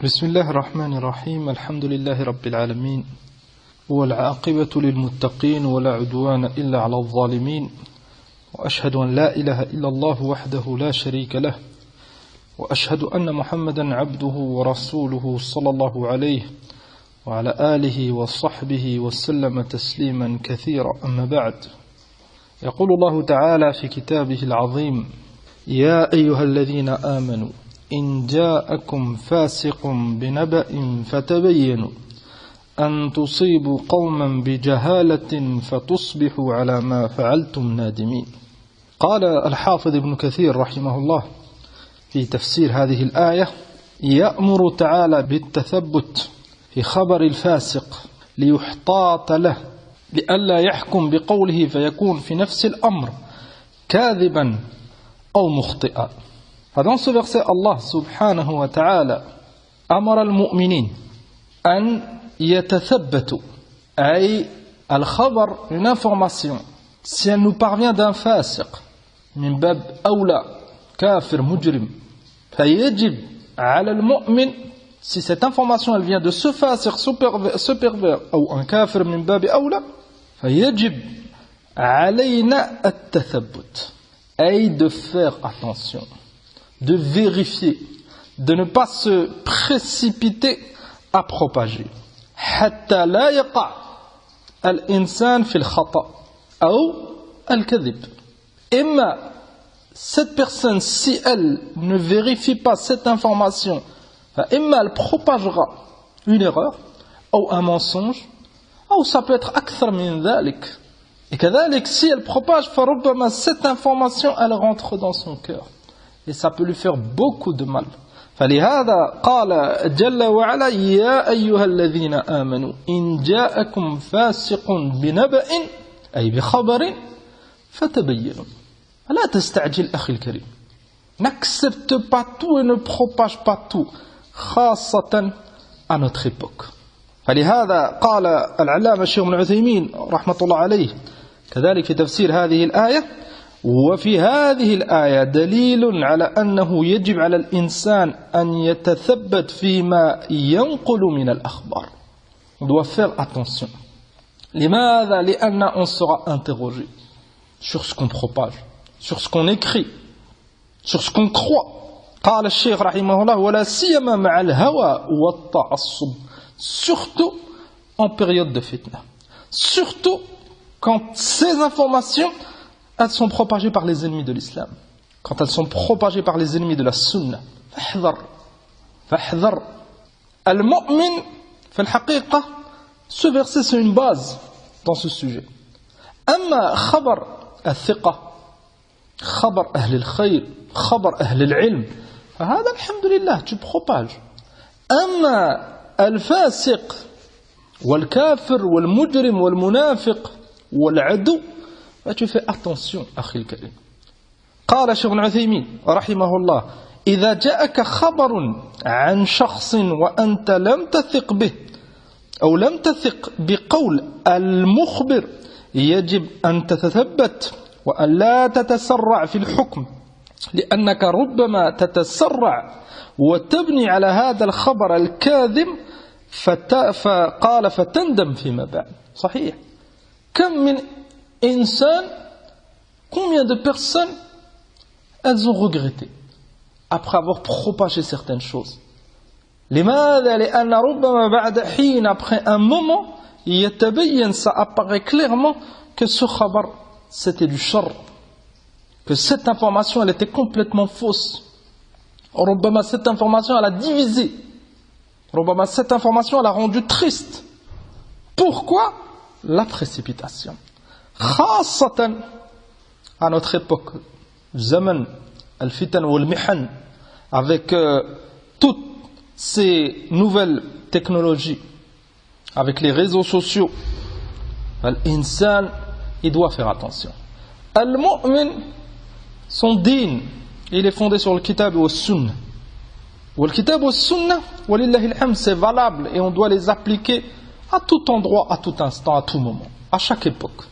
بسم الله الرحمن الرحيم الحمد لله رب العالمين والعاقبة للمتقين ولا عدوان إلا على الظالمين وأشهد أن لا إله إلا الله وحده لا شريك له وأشهد أن محمدا عبده ورسوله صلى الله عليه وعلى آله وصحبه وسلم تسليما كثيرا أما بعد يقول الله تعالى في كتابه العظيم يا أيها الذين آمنوا إن جاءكم فاسق بنبأ فتبينوا أن تصيبوا قوما بجهالة فتصبحوا على ما فعلتم نادمين. قال الحافظ ابن كثير رحمه الله في تفسير هذه الآية يأمر تعالى بالتثبت في خبر الفاسق ليحتاط له لئلا يحكم بقوله فيكون في نفس الأمر كاذبا أو مخطئا. Dans ce verset, Allah subhanahu wa ta'ala amara al-mu'minin an yatathabbatu, ay al-khabar, une information, si elle nous parvient d'un fasiq, min bab awla, kafir, mujrim, fayajib ala al-mu'min, si cette information elle vient de ce fasiq, ce pervers, ou un kafir min bab awla, fayajib alayna at-tathabbut, ay de faire attention, de vérifier, de ne pas se précipiter à propager. حتى لا يقع الإنسان في الخطأ أو الكذب. إما cette personne, si elle ne vérifie pas cette information, إما elle propagera une erreur ou un mensonge, ou ça peut être أكثر من ذلك. Et كذلك si elle propage, فربما cette information elle rentre dans son cœur. Et ça peut lui faire beaucoup de mal. فلهذا قال جل وعلا يا أيها الذين آمنوا إن جاءكم فاسق بنبأ أي بخبر فتبينوا. لا تستعجل أخي الكريم. N'accepte pas tout et ne propage pas tout, خاصة à notre époque. فلهذا قال العلامة الشيخ ابن عثيمين رحمة الله عليه كذلك في تفسير هذه الآية وفي هذه الآية دليل على أنه يجب على الإنسان أن يتثبت فيما ينقل من الأخبار. On doit faire attention. لماذا؟ لأن on sera interrogé sur ce qu'on propage, sur ce qu'on écrit, sur ce qu'on croit. قال الشيخ رحمه الله ولا سيما مع الهوى والتعصب. Surtout en période de fitna. Surtout quand ces informations elles sont propagées par les ennemis de l'islam. Quand elles sont propagées par les ennemis de la sunna. فاحذر. المؤمن في الحقيقة, ce verset c'est une base dans ce sujet. أما خبر الثقة, خبر أهل الخير, خبر أهل العلم, فهذا الحمد لله tu propages. أما الفاسق والكافر والمجرم والمنافق والعدو, tu fais attention أخي الكريم. قال الشيخ ابن عثيمين رحمه الله إذا جاءك خبر عن شخص وأنت لم تثق به أو لم تثق بقول المخبر يجب أن تتثبت وأن لا تتسرع في الحكم لأنك ربما تتسرع وتبني على هذا الخبر الكاذب فقال فتندم فيما بعد. صحيح. كم من إنسان, combien de personnes elles ont regretté après avoir propagé certaines choses. لماذا؟ لأن ربما بعد حين, après un moment, يتبين, ça apparaît clairement que ce khabar c'était du shar, que cette information elle était complètement fausse. ربما cette information elle a divisé, ربما cette information elle a rendu triste. Pourquoi? La précipitation. خاصة à notre époque, zaman al-fitan wal-mihan, avec toutes ces nouvelles technologies, avec les réseaux sociaux, l'insan, il doit faire attention. Al-mu'min, son din, il est fondé sur le kitab wa sunnah. Le kitab wa sunnah, walillahi alhamd, c'est valable et on doit les appliquer à tout endroit, à tout instant, à tout moment, à chaque époque.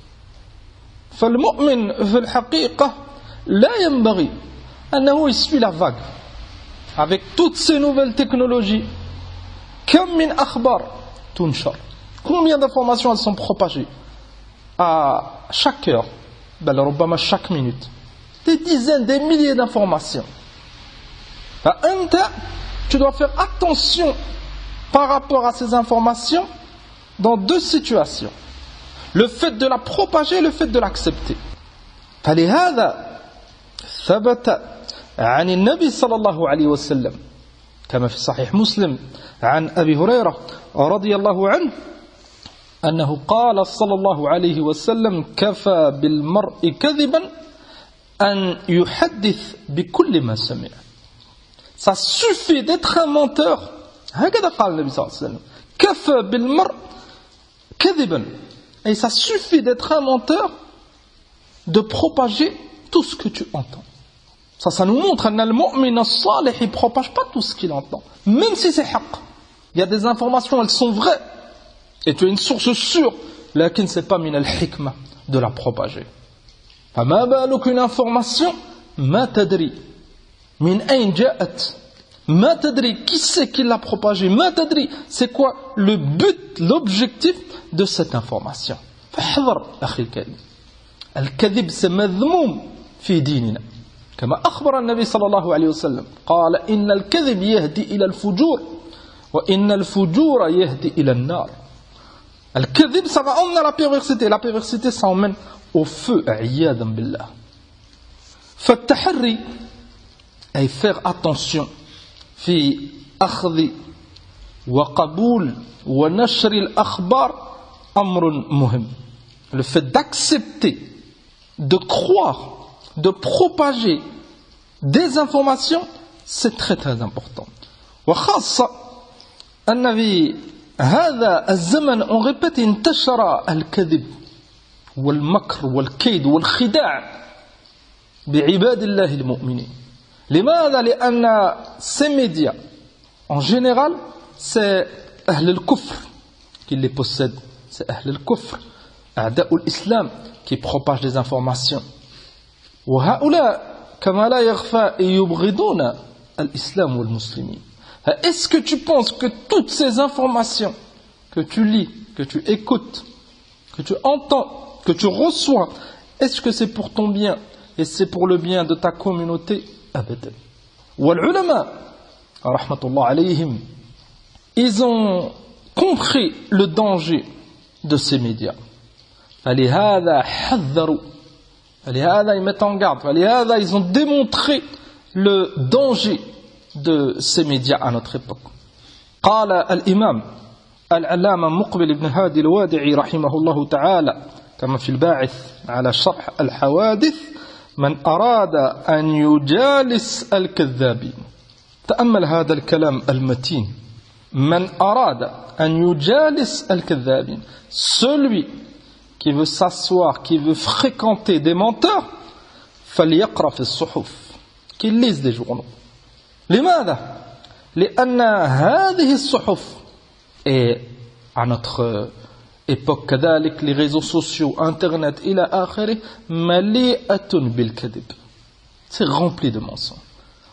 فالمؤمن في الحقيقة لا ينبغي أنه يسوي la vague avec toutes ces nouvelles technologies, كم من أخبار تنشر. Combien d'informations elles sont propagées à chaque heure, بل ربما chaque minute. Des dizaines, des milliers d'informations. فأنت, tu dois faire attention par rapport à ces informations dans deux situations. Le fait de la propager et le fait de l'accepter. فلهذا ثبت عن النبي صلى الله عليه وسلم كما في صحيح مسلم عن أبي هريرة رضي الله عنه أنه قال صلى الله عليه وسلم كفى بالمرء كذبا أن يحدث بكل ما سمع. Ça suffit d'être un menteur. هكذا قال النبي صلى الله عليه وسلم كفى بالمرء كذبا. Et ça suffit d'être un menteur, de propager tout ce que tu entends. Ça nous montre que le mu'min as-salih, il ne propage pas tout ce qu'il entend. Même si c'est haqq. Il y a des informations, elles sont vraies. Et tu as une source sûre. Mais ce n'est pas min al-hikmah de la propager. فما بالك une information, ما تدري من أين جاءت. ما تدري qui c'est qui l'a propagée. ما تدري c'est quoi le but, l'objectif de cette information. فاحذر أخي الكريم. الكذب c'est مذموم في ديننا. كما أخبر النبي صلى الله عليه وسلم قال إن الكذب يهدي إلى الفجور وإن الفجور يهدي إلى النار. الكذب ça va emmener à la perversité. La perversité ça emmène au feu. عياذا بالله. فالتحري أي faire attention في أخذ وقبول ونشر الأخبار أمر مهم. Le fait d'accepter, de croire, de propager des informations, c'est très très important. وخاصة أن في هذا الزمن on répète انتشر الكذب والمكر والكيد والخداع بعباد الله المؤمنين. لماذا؟ لأن ces médias en général c'est أهل الكفر qui les possèdent. C'est أهل الكفر أعداء الإسلام qui propagent des informations. وهؤلاء كما لا يخفى يبغضون الإسلام والمسلمين. Est-ce que tu penses que toutes ces informations que tu lis, que tu écoutes, que tu entends, que tu reçois, est-ce que c'est pour ton bien et c'est pour le bien de ta communauté? Abadan. والعلماء رحمة الله عليهم, ils ont compris le danger de ces médias. فلهذا حذروا. فلهذا ils mettent en garde. فلهذا ils ont démontré le danger de ces médias à notre époque. قال الإمام العلامة مقبل بن هادي الوادعي رحمه الله تعالى كما في الباعث على شرح الحوادث من أراد أن يجالس الكذابين. تأمل هذا الكلام المتين. من أراد أن يجالس الكذابين. Celui qui veut s'asseoir, qui veut fréquenter des menteurs, فليقرأ في الصحف. qu'il lise des journaux. لماذا؟ لأن هذه الصحف et à notre époque كذلك les réseaux sociaux, internet إلى آخره مليئة بالكذب. C'est rempli de mensonges.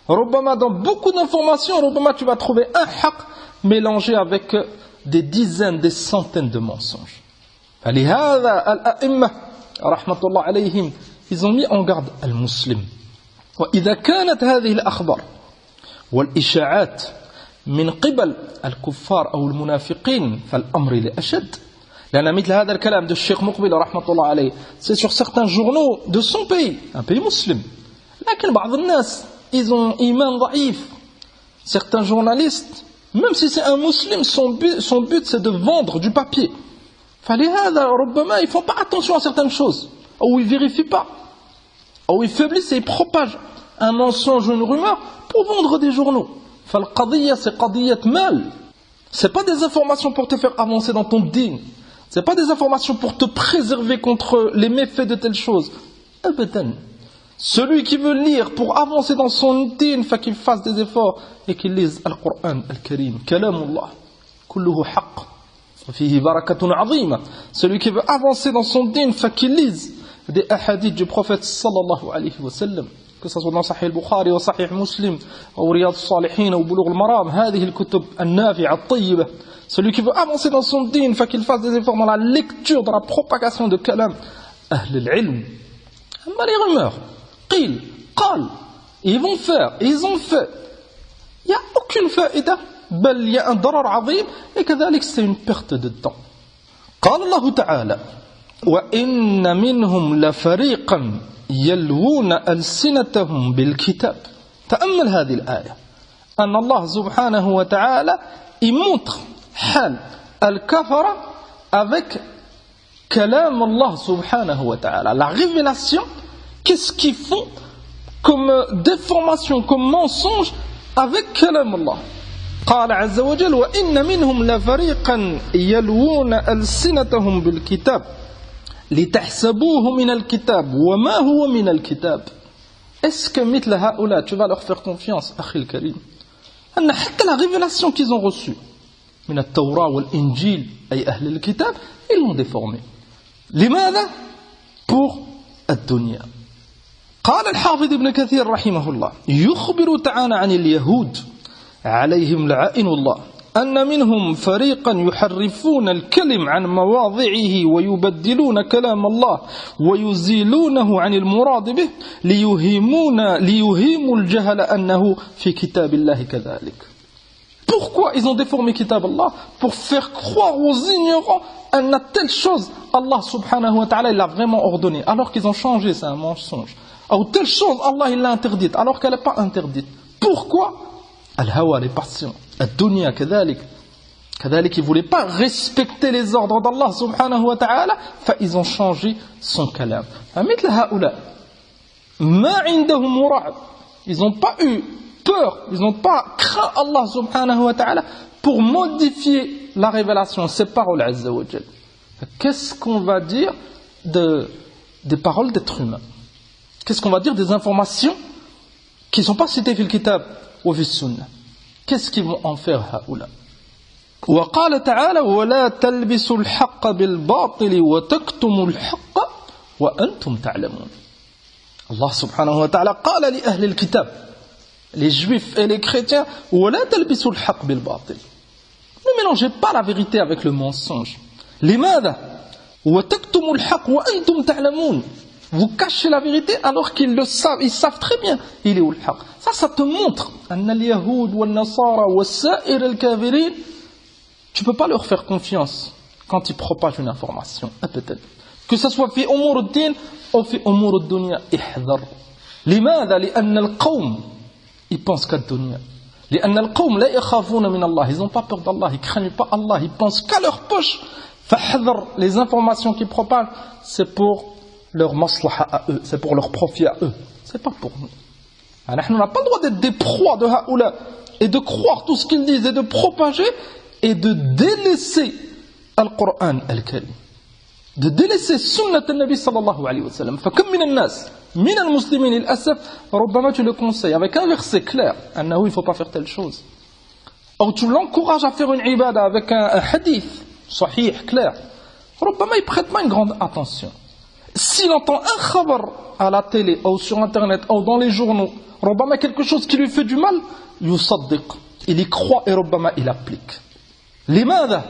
ربما dans beaucoup d'informations, ربما tu vas trouver un haq mélangé avec des dizaines, des centaines de mensonges. فلهذا الأئمة رحمة الله عليهم ils ont mis en garde المسلم. وإذا كانت هذه الأخبار والإشاعات من قبل الكفار أو المنافقين فالأمر لأشد. لأن مثل هذا الكلام de الشيخ مقبل رحمة الله عليه c'est sur certains journaux de son pays, un pays musulman. لكن بعض الناس ils ont إيمان ضعيف. Certains journalistes, même si c'est un musulman, son but c'est de vendre du papier. فلهذا ربما ils font pas attention à certaines choses, ou ils vérifient pas, ou ils faiblissent et ils propagent un mensonge ou une rumeur pour vendre des journaux. فالقضية c'est قضية mal. C'est pas des informations pour te faire avancer dans ton din. C'est pas des informations pour te préserver contre les méfaits de telle chose. Abadan. Celui qui veut lire pour avancer dans son din, faut qu'il fasse des efforts et qu'il lise le Coran al-Karim, kalamullah, kulluhu haqq, fihi barakatun azima. Celui qui veut avancer dans son din, faut qu'il lise des hadiths du prophète sallallahu alayhi wa sallam. que ce soit dans Sahih al-Bukhari ou Sahih Muslim ou Riyad al-Salihin ou Bulugh al-Maram, هذه الكتب النافعة الطيبة. Celui qui veut avancer dans son dîn, faut qu'il fasse des efforts dans la lecture, dans la propagation de kalam ahl al-ilm. أما les rumeurs, قيل قال, ils vont faire, ils ont fait, il n'y a aucune faïda, بل il y a un ضرر عظيم, et كذلك c'est une perte de temps. قال الله تعالى وإن منهم لفريقا يلوون ألسنتهم بالكتاب. تأمل هذه الآية أن الله سبحانه وتعالى il montre حال الكفرة avec كلام الله سبحانه وتعالى, la révélation. Qu'est-ce qu'ils font comme déformation, comme mensonge avec كلام الله. قال عز وجل وإن منهم لفريقا يلوون ألسنتهم بالكتاب لتحسبوه من الكتاب وما هو من الكتاب. Est-ce que مثل هؤلاء tu vas leur faire confiance أخي الكريم أن حتى la révélation qu'ils ont reçue من التوراة والإنجيل أي أهل الكتاب ils l'ont déformé. لماذا؟ pour الدنيا. قال الحافظ ابن كثير رحمه الله يخبر تعالى عن اليهود عليهم لعائن الله أن منهم فريقا يحرفون الكلم عن مواضعه ويبدلون كلام الله ويزيلونه عن المراد به ليوهموا الجهل أنه في كتاب الله كذلك. Pourquoi ils ont déformé Kitab Allah? Pour faire croire aux ignorants أن telle chose Allah subhanahu wa ta'ala il l'a vraiment ordonné alors qu'ils ont changé, c'est un mensonge. Ou telle chose Allah il l'a interdite alors qu'elle n'est pas interdite. Pourquoi? Al-hawa, les passions. Ad-dunya, كذلك ils ne voulaient pas respecter les ordres d'Allah subhanahu wa ta'ala, ils ont changé son kalam. فمثل هؤلاء ما عندهم مرعب, ils n'ont pas eu peur, ils n'ont pas craint Allah subhanahu wa ta'ala pour modifier la révélation, ses paroles azza wa jal. Qu'est-ce qu'on va dire des paroles d'êtres humains? Qu'est-ce qu'on va dire des informations qui ne sont pas citées dans le kitab ou dans la sunna? Qu'est-ce qu'ils vont en faire هؤلاء? وقال تعالى ولا تلبسوا الحق بالباطل وتكتموا الحق وأنتم تعلمون. Allah subhanahu wa ta'ala قال لأهل الكتاب, les juifs et les chrétiens, ولا تلبسوا الحق بالباطل. Ne mélangez pas la vérité avec le mensonge. لماذا؟ وتكتموا الحق وأنتم تعلمون. Vous cachez la vérité alors qu'ils le savent, ils savent très bien il est où le haq. Ça te montre أن اليهود والنصارى والسائر الكافرين, tu ne peux pas leur faire confiance quand ils propagent une information. Peut-être. Que ce soit في أمور الدين أو في أمور الدنيا احذر. لماذا؟ لأن القوم ils pensent qu'à الدنيا. لأن القوم لا يخافون من الله, ils n'ont pas peur d'Allah, ils ne craignent pas Allah, ils pensent qu'à leur poche. فاحذر, les informations qu'ils propagent, c'est pour leur maslaha à eux, c'est pour leur profit à eux, c'est pas pour nous. Alors, on n'a pas le droit d'être des proies de haoula et de croire tout ce qu'ils disent et de propager et de délaisser al-Qur'an al-Karim, de délaisser sunnat al-Nabi sallallahu alayhi wa sallam. فكم من الناس من المسلمين للأسف ربما tu le conseilles avec un verset clair أنه il faut pas faire telle chose, ou tu l'encourages à faire une ibada avec un hadith sahih clair, ربما il prête pas une grande attention. S'il entend un khabar à la télé ou sur internet ou dans les journaux, ربما quelque chose qui lui fait du mal, يصدق, il y croit et ربما il applique. لماذا؟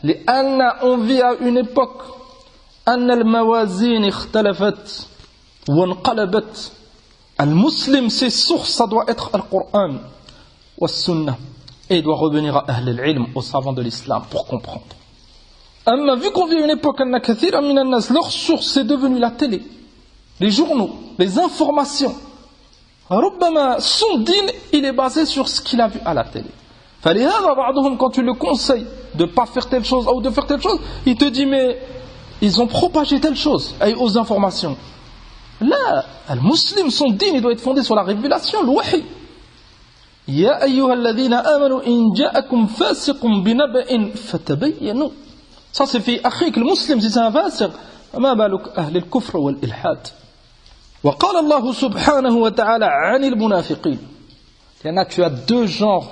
لأن on vit à une époque أن الموازين اختلفت وانقلبت. المسلم ses sources ça doit être le Coran ou la Sunna, et il doit revenir à Ahl al-Ilm, aux savants de l'islam pour comprendre. أما vu qu'on vit à une époque أن كثيرا من الناس leur source c'est devenu la télé, les journaux, les informations, ربما son dîn il est basé sur ce qu'il a vu à la télé. فلهذا بعضهم quand tu le conseilles de ne pas faire telle chose ou de faire telle chose, il te dit mais ils ont propagé telle chose aux informations. Là, le musulman son dîn il doit être fondé sur la révélation, le wahi. يا أيها الذين آمنوا إن جاءكم فاسق بنبأ فتبينوا. Ça c'est fait أخيك المسلم si c'est un fasiq, ما بالك أهل الكفر والإلحاد. وقال الله سبحانه وتعالى عن المنافقين. Là tu as deux genres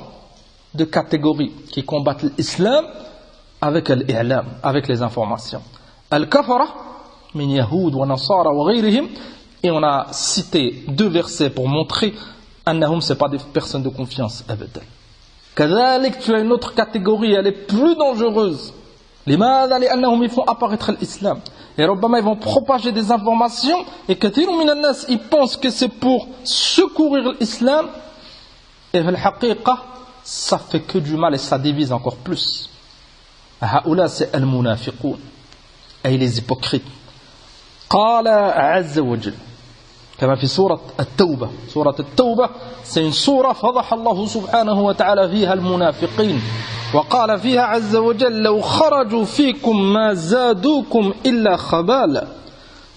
de catégories qui combattent l'islam avec l'i'lam, avec les informations. Al-kafara min yahoud wa nasara wa ghayrihim Et on a cité 2 versets pour montrer annahum, ce n'est pas des personnes de confiance. Kadhalik, tu as une autre catégorie, elle est plus dangereuse. Limada li'annahum, ils font apparaître l'islam. Et Rabbama, ils vont propager des informations. Et kathirun min an-nas, ils pensent que c'est pour secourir l'islam. Et fil haqiqa, ça fait que du mal et ça divise encore plus. Haoula, c'est al-munafiqoun. Et les hypocrites. Qala azza wa jal. كما في سورة التوبة. سورة التوبة c'est une سورة فضح الله سبحانه وتعالى فيها المنافقين وقال فيها عز وجل لو خرجوا فيكم ما زادوكم إلا خبالا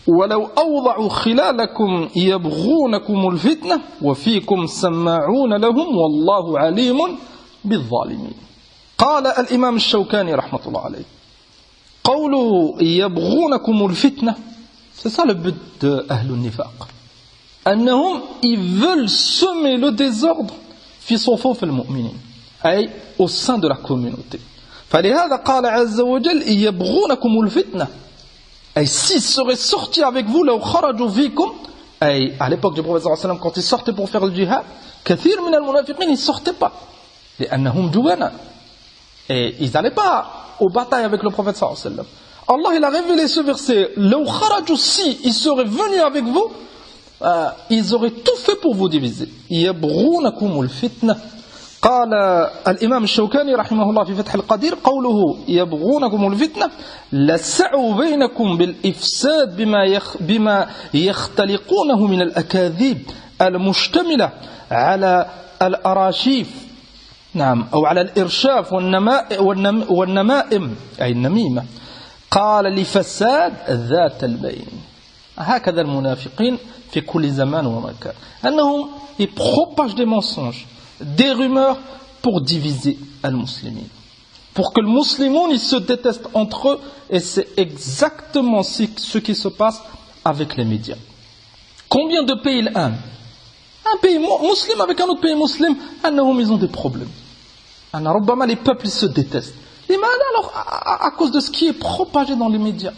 ولو أوضعوا خلالكم يبغونكم الفتنة وفيكم سماعون لهم والله عليم بالظالمين. قال الإمام الشوكاني رحمة الله عليه قوله يبغونكم الفتنة, c'est ça le but de أهل النفاق. أنهم ils veulent semer le désordre في صفوف المؤمنين أي au sein de la communauté. فلهذا قال عز وجل يبغونكم الفتنة أي s'ils seraient sortis avec vous لو خرجوا فيكم أي à l'époque du prophète صلى الله عليه وسلم quand ils sortaient pour faire le djihad كثير من المنافقين ils sortaient pas لأنهم جوانا et ils n'allaient pas aux batailles avec le prophète صلى الله عليه وسلم. Allah il a révélé ce verset لو خرجوا si ils seraient venus avec vous ils auraient tout fait pour vous diviser. يبغونكم الفتنة. قال الإمام الشوكاني رحمه الله في فتح القدير قوله يبغونكم الفتنة لسعوا بينكم بالإفساد بما يختلقونه من الأكاذيب المشتملة على الأراشيف نعم أو على الإرشاف والنمائم أي النميمة. قال لفساد ذات البين. هكذا المنافقين في كل زمان ومكان أنهم ils propagent des mensonges, des rumeurs pour diviser les musulmans, pour que les musulmans ils se détestent entre eux, et c'est exactement ce qui se passe avec les médias. Combien de pays il aiment? Un pays musulman avec un autre pays musulman, ils ont des problèmes. Les peuples ils se détestent. Et alors, à cause de ce qui est propagé dans les médias,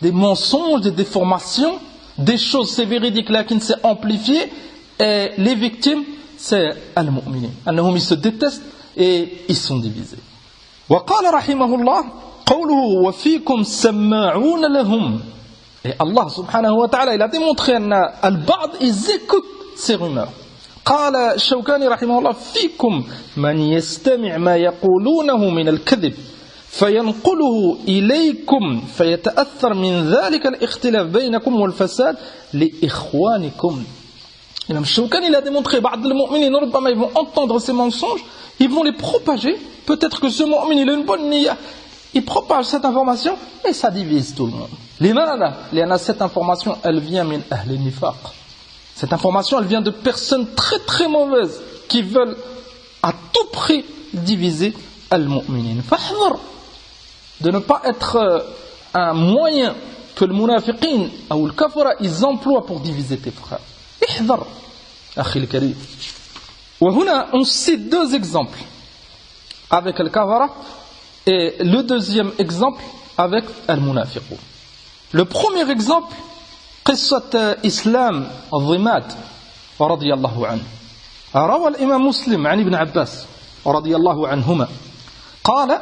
des mensonges, des déformations, des choses c'est véridique là qui s'est amplifié, et les victimes c'est al-mu'minin. Ils se détestent et ils sont divisés. وقال رحمه الله قوله وفيكم سماعون لهم. Et Allah subhanahu wa ta'ala il a démontré أن البعض ils écoutent ces rumeurs. قال الشوكاني رحمه الله فيكم من يستمع ما يقولونه من الكذب فينقله إليكم فيتأثر من ذلك الاختلاف بينكم والفساد لإخوانكم. L'imam Shawkani il a démontré بعض المؤمنين ربما ils vont entendre ces mensonges, ils vont les propager. Peut-être que ce mu'min il a une bonne niya, il propage cette information et ça divise tout le monde. لماذا؟ لأن cette information elle vient من أهل النفاق. Cette information elle vient de personnes très très mauvaises qui veulent à tout prix diviser al-mu'minin. فاحذر de ne pas être un moyen que le munafiqin ou le kafara ils emploient pour diviser tes frères. احذر أخي الكريم. وهنا on cite 2 exemples avec le kafara et le deuxième exemple avec al-munafiqun. Le premier exemple قصة إسلام الضماد رضي الله عنه. روى الإمام مسلم عن ابن عباس رضي الله عنهما قال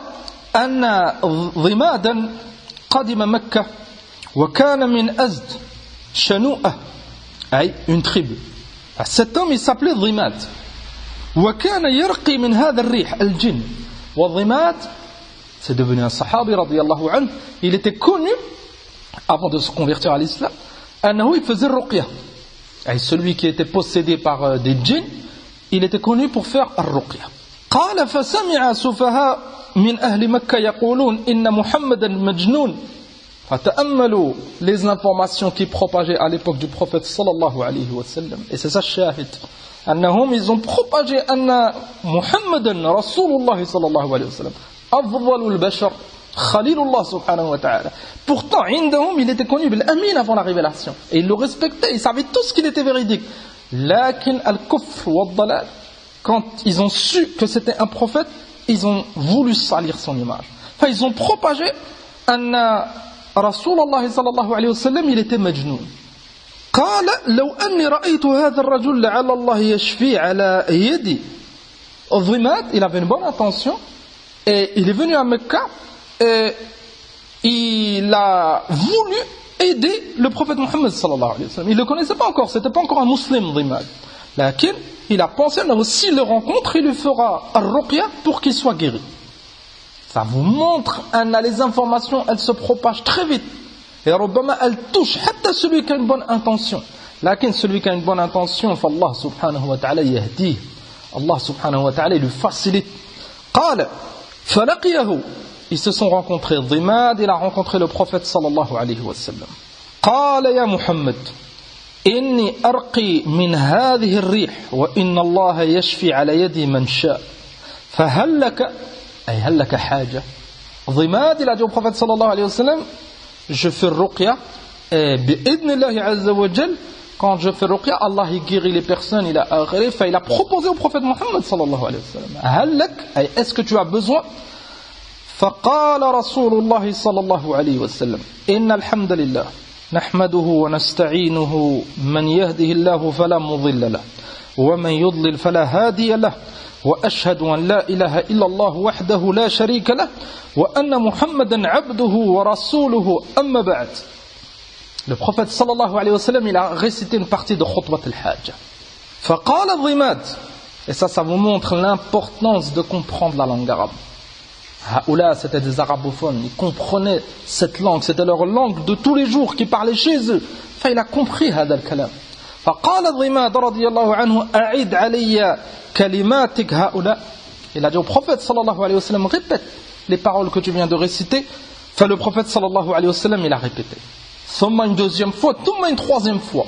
أن ضمادا قدم مكة وكان من أزد شنوءة أي une tribu. Cet homme il s'appelait ضماد وكان يرقي من هذا الريح الجن. والضماد c'est devenu un sahabi رضي الله عنه. Il était connu avant de se convertir à l'islam أنه il faisait الرقية. Et celui qui était possédé par des djinns il était connu pour faire الرقية. قال فسمع سفهاء من أهل مكة يقولون إن محمدا مجنون. فتأملوا les informations qui propageaient à l'époque du prophète sallallahu alayhi wa sallam. Et c'est ça shahid. أنهم ils ont propagé أن محمدا رسول الله صلى الله عليه وسلم أفضل البشر خليل الله سبحانه وتعالى. Pourtant عندهم il était connu بالأمين avant la révélation. Et ils le respectaient, ils savaient tous qu'il était véridique. لكن الكفر والضلال quand ils ont su que c'était un prophète, ils ont voulu salir son image. Enfin, ils ont propagé أن رسول الله صلى الله عليه وسلم il était majnoun. قال لو أني رأيت هذا الرجل لعل الله يشفي على يدي ضماد. Il avait une bonne intention et il est venu à Mecca et il a voulu aider le prophète Mohammed sallallahu alayhi wa sallam. Il ne le connaissait pas encore, c'était pas encore un musulman Dhimad. Lakin, il a pensé, s'il le rencontre, il lui fera al-ruqya pour qu'il soit guéri. Ça vous montre, les informations, elles se propagent très vite. Et Rabbama, elles touchent, hatta celui qui a une bonne intention. Lakin, celui qui a une bonne intention, Allah subhanahu wa ta'ala yahdih. Allah subhanahu wa ta'ala lui facilite. Qala, falaqiyahu. Ils se sont rencontrés. Dhimad, il a rencontré le prophète sallallahu alayhi wa sallam. Qala ya Muhammad, inni arqi min hadhihi ar-rih wa inna Allah yashfi ala yadi man sha. Fahal laka, ay hal laka haja. Dhimad, il a dit au prophète sallallahu alayhi wa sallam, je fais ruqya et bi'idnillahi azza wa jal, quand je fais ruqya, Allah il guérit les personnes, il a proposé au prophète Muhammad sallallahu alayhi wa sallam, hal lak, ay est-ce que tu as besoin? فقال رسول الله صلى الله عليه وسلم إن الحمد لله نحمده ونستعينه من يهده الله فلا مضل له ومن يضلل فلا هادي له وأشهد أن لا إله إلا الله وحده لا شريك له وأن محمدا عبده ورسوله أما بعد. Le prophète sallallahu alayhi wa sallam, il a récité une partie de khutbat al-hajj. فقال Dhimad, et ça vous montre l'importance de comprendre la langue arabe. Haoula, c'était des arabophones, ils comprenaient cette langue, c'était leur langue de tous les jours qui parlaient chez eux. Enfin, il a compris هذا الكلام. فقال Dhimad رضي الله عنه أعيد علي كلماتك هؤلاء. Il a dit au prophète sallallahu alayhi wa sallam, répète les paroles que tu viens de réciter. Enfin, le prophète sallallahu alayhi wa sallam, il a répété. ثم une deuxième fois, ثم une troisième fois.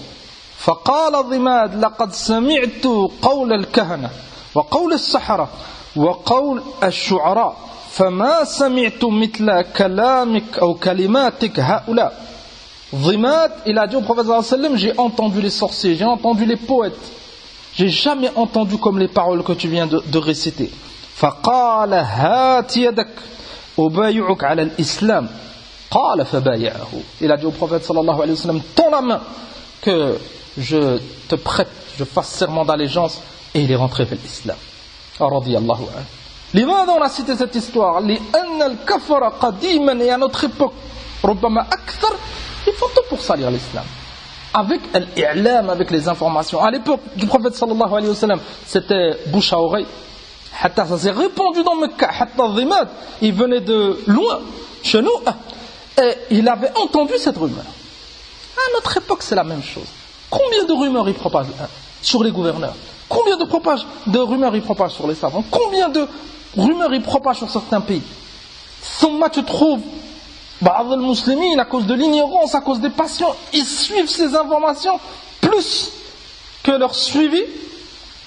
فقال Dhimad لقد سمعت قول الكهنة وقول السحرة وقول الشعراء فما سمعت مثل كلامك أو كلماتك هؤلاء. Dhimad, il a dit au prophète sallallahu alayhi wa sallam, j'ai entendu les sorciers, j'ai entendu les poètes, j'ai jamais entendu comme les paroles que tu viens de réciter. فقال هات يدك أبايعك على الإسلام. قال فبايعه. Il a dit au prophète sallallahu alayhi wa sallam, tends la main que je te prête, je fasse serment d'allégeance, et il est rentré vers l'islam. Radiyallahu anhu. لماذا on a cité cette histoire? لأن الكفر قديما, et à notre époque ربما أكثر, ils font tout pour salir l'islam avec l'i'lam, avec les informations. À l'époque du prophète sallallahu alayhi wa sallam, c'était bouche à oreille. Hatta ça s'est répandu dans Mecca. Hatta Dhimad, il venait de loin chez nous et il avait entendu cette rumeur. À notre époque, c'est la même chose. Combien de rumeurs il propage sur les gouverneurs? Combien de rumeurs il propage sur les savants? Combien de rumeurs il propage sur certains pays? Thumma, tu trouves Ba'ad al-Muslimin, à cause de l'ignorance, à cause des passions, ils suivent ces informations plus que leur suivi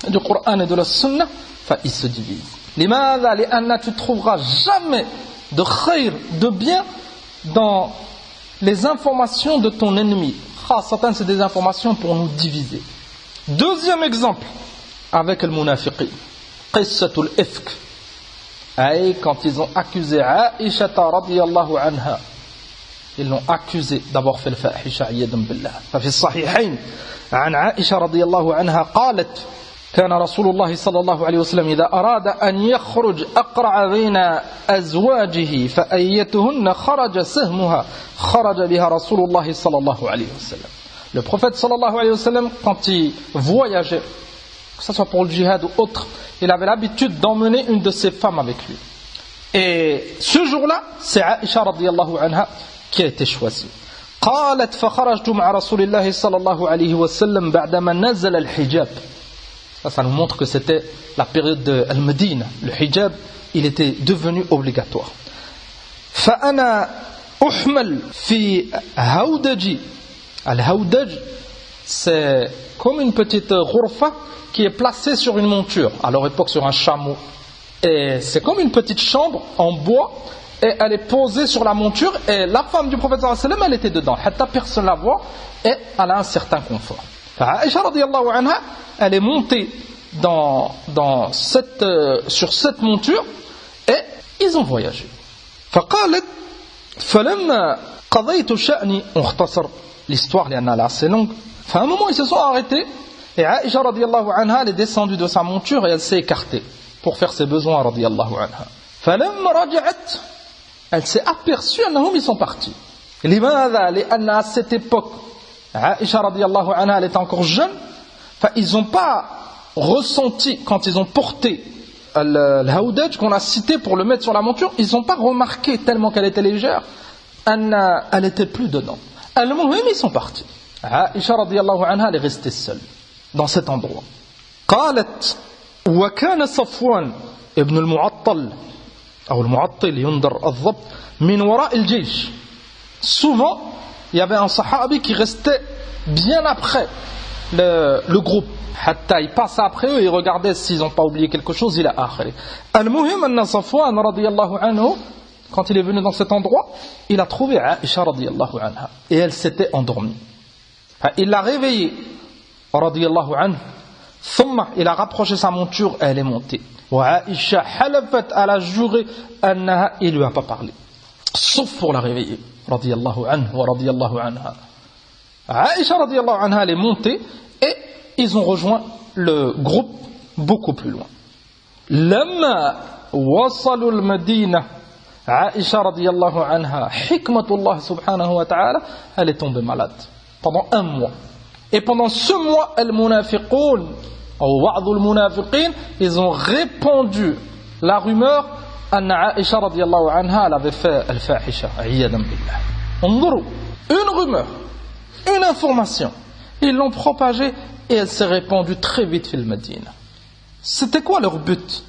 du Coran et de la Sunna. Enfin, ils se divisent. Limadha, li'anna, tu ne trouveras jamais de khayr, de bien dans les informations de ton ennemi. Khasatan, c'est des informations pour nous diviser. Deuxième exemple, avec le munafiqin, qissatul ifk. Quand ils ont accusé Aïcha radiyallahu anha, ils l'ont accusé d'avoir fait le fahisha iyadan billah. ففي الصحيحين عن عائشة رضي الله عنها قالت كان رسول الله صلى الله عليه وسلم إذا أراد أن يخرج أقرع بين أزواجه فأيتهن خرج سهمها خرج بها رسول الله صلى الله عليه وسلم. Le prophète sallallahu alayhi wa sallam, quand il voyageait, que ce soit pour le djihad ou autre, il avait l'habitude d'emmener une de ses femmes avec lui. Et ce jour-là, c'est Aïcha radiyallahu anha qui a été choisie. قالت فخرجت مع رسول الله صلى الله عليه وسلم بعدما نزل الحجاب. Ça nous montre que c'était la période de Al-Médine. Le hijab, il était devenu obligatoire. فأنا أحمل في هودجي. Al-Hawdaj, c'est comme une petite ghurfa qui est placée sur une monture, à leur époque sur un chameau. Et c'est comme une petite chambre en bois, et elle est posée sur la monture, et la femme du prophète sallallahu alayhi wa sallam, elle était dedans. Hatta personne la voit, et elle a un certain confort. Aïcha radiyallahu anha, elle est montée sur cette monture, et ils ont voyagé. فقالت فلما قضيت شأني اختصر. L'histoire, elle est assez longue. À un moment, ils se sont arrêtés et Aïcha radiyallahu anha, elle est descendue de sa monture et elle s'est écartée pour faire ses besoins radiyallahu anha. فلما رجعت, elle s'est aperçue أنهم ils sont partis. لماذا؟ لأن à cette époque, Aïcha radiyallahu anha, elle était encore jeune. Ils n'ont pas ressenti, quand ils ont porté l'haoudaj qu'on a cité pour le mettre sur la monture, ils n'ont pas remarqué tellement qu'elle était légère, elle n'était plus dedans. Al-Muhim, ils sont partis. Aïcha radiyallahu anha, elle est restée seule dans cet endroit. قالت وكان صفوان ابن المعطل أو المعطل ينظر الضبط من وراء الجيش. Souvent, il y avait un sahabi qui restait bien après le groupe. Hatta il passe après eux et il regardait s'ils n'ont pas oublié quelque chose, il a akhri. Al-Muhim anna Safwan radiyallahu anhu, quand il est venu dans cet endroit, il a trouvé Aïcha radiyallahu anha et elle s'était endormie. Il l'a réveillée radiyallahu anhu. Thumma, il a rapproché sa monture et elle est montée. Wa Aïcha halafat, elle a juré annaha, il lui a pas parlé, sauf pour la réveiller radiyallahu anhu wa radiyallahu anha. Aïcha radiyallahu anha, elle est montée et ils ont rejoint le groupe beaucoup plus loin. Lama wasalu al-Madina, Aïcha radiyallahu anha, hikmatullah subhanahu wa ta'ala, elle est tombée malade pendant un mois. Et pendant ce mois, al-munafiqoun, ou ba'd al-munafiqin, ils ont répandu la rumeur anna Aïcha radiyallahu anha, elle avait fait al-fahisha, iyadan billah. Enzuru, une rumeur, une information, ils l'ont propagée et elle s'est répandue très vite fil Madina. C'était quoi leur but?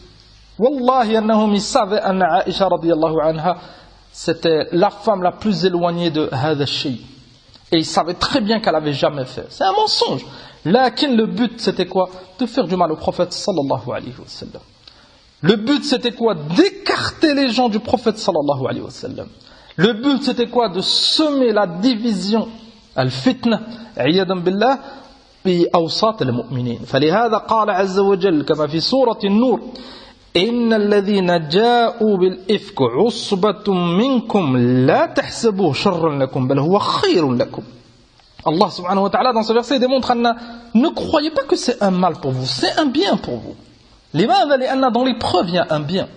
Wallahi annahum, ils savaient anna Aïcha radiyallahu anha, c'était la femme la plus éloignée de hadha shay. Et ils savaient très bien qu'elle avait jamais fait. C'est un mensonge. Lakin le but c'était quoi? De faire du mal au prophète sallallahu alayhi wa sallam. Le but c'était quoi? D'écarter les gens du prophète sallallahu alayhi wa sallam. Le but c'était quoi? De semer la division, al-fitna, iyadan billah, في أوساط المؤمنين. فلهذا قال عز وجل كما في سورة النور إن الذين جاءوا بالإفك عصبة منكم لا تحسبوه شرا لكم بل هو خير لكم. Allah subhanahu wa ta'ala dans ce verset démontre ne croyez pas que c'est un mal pour vous, c'est un bien pour vous. لماذا؟ لأن dans l'épreuve il y a un bien.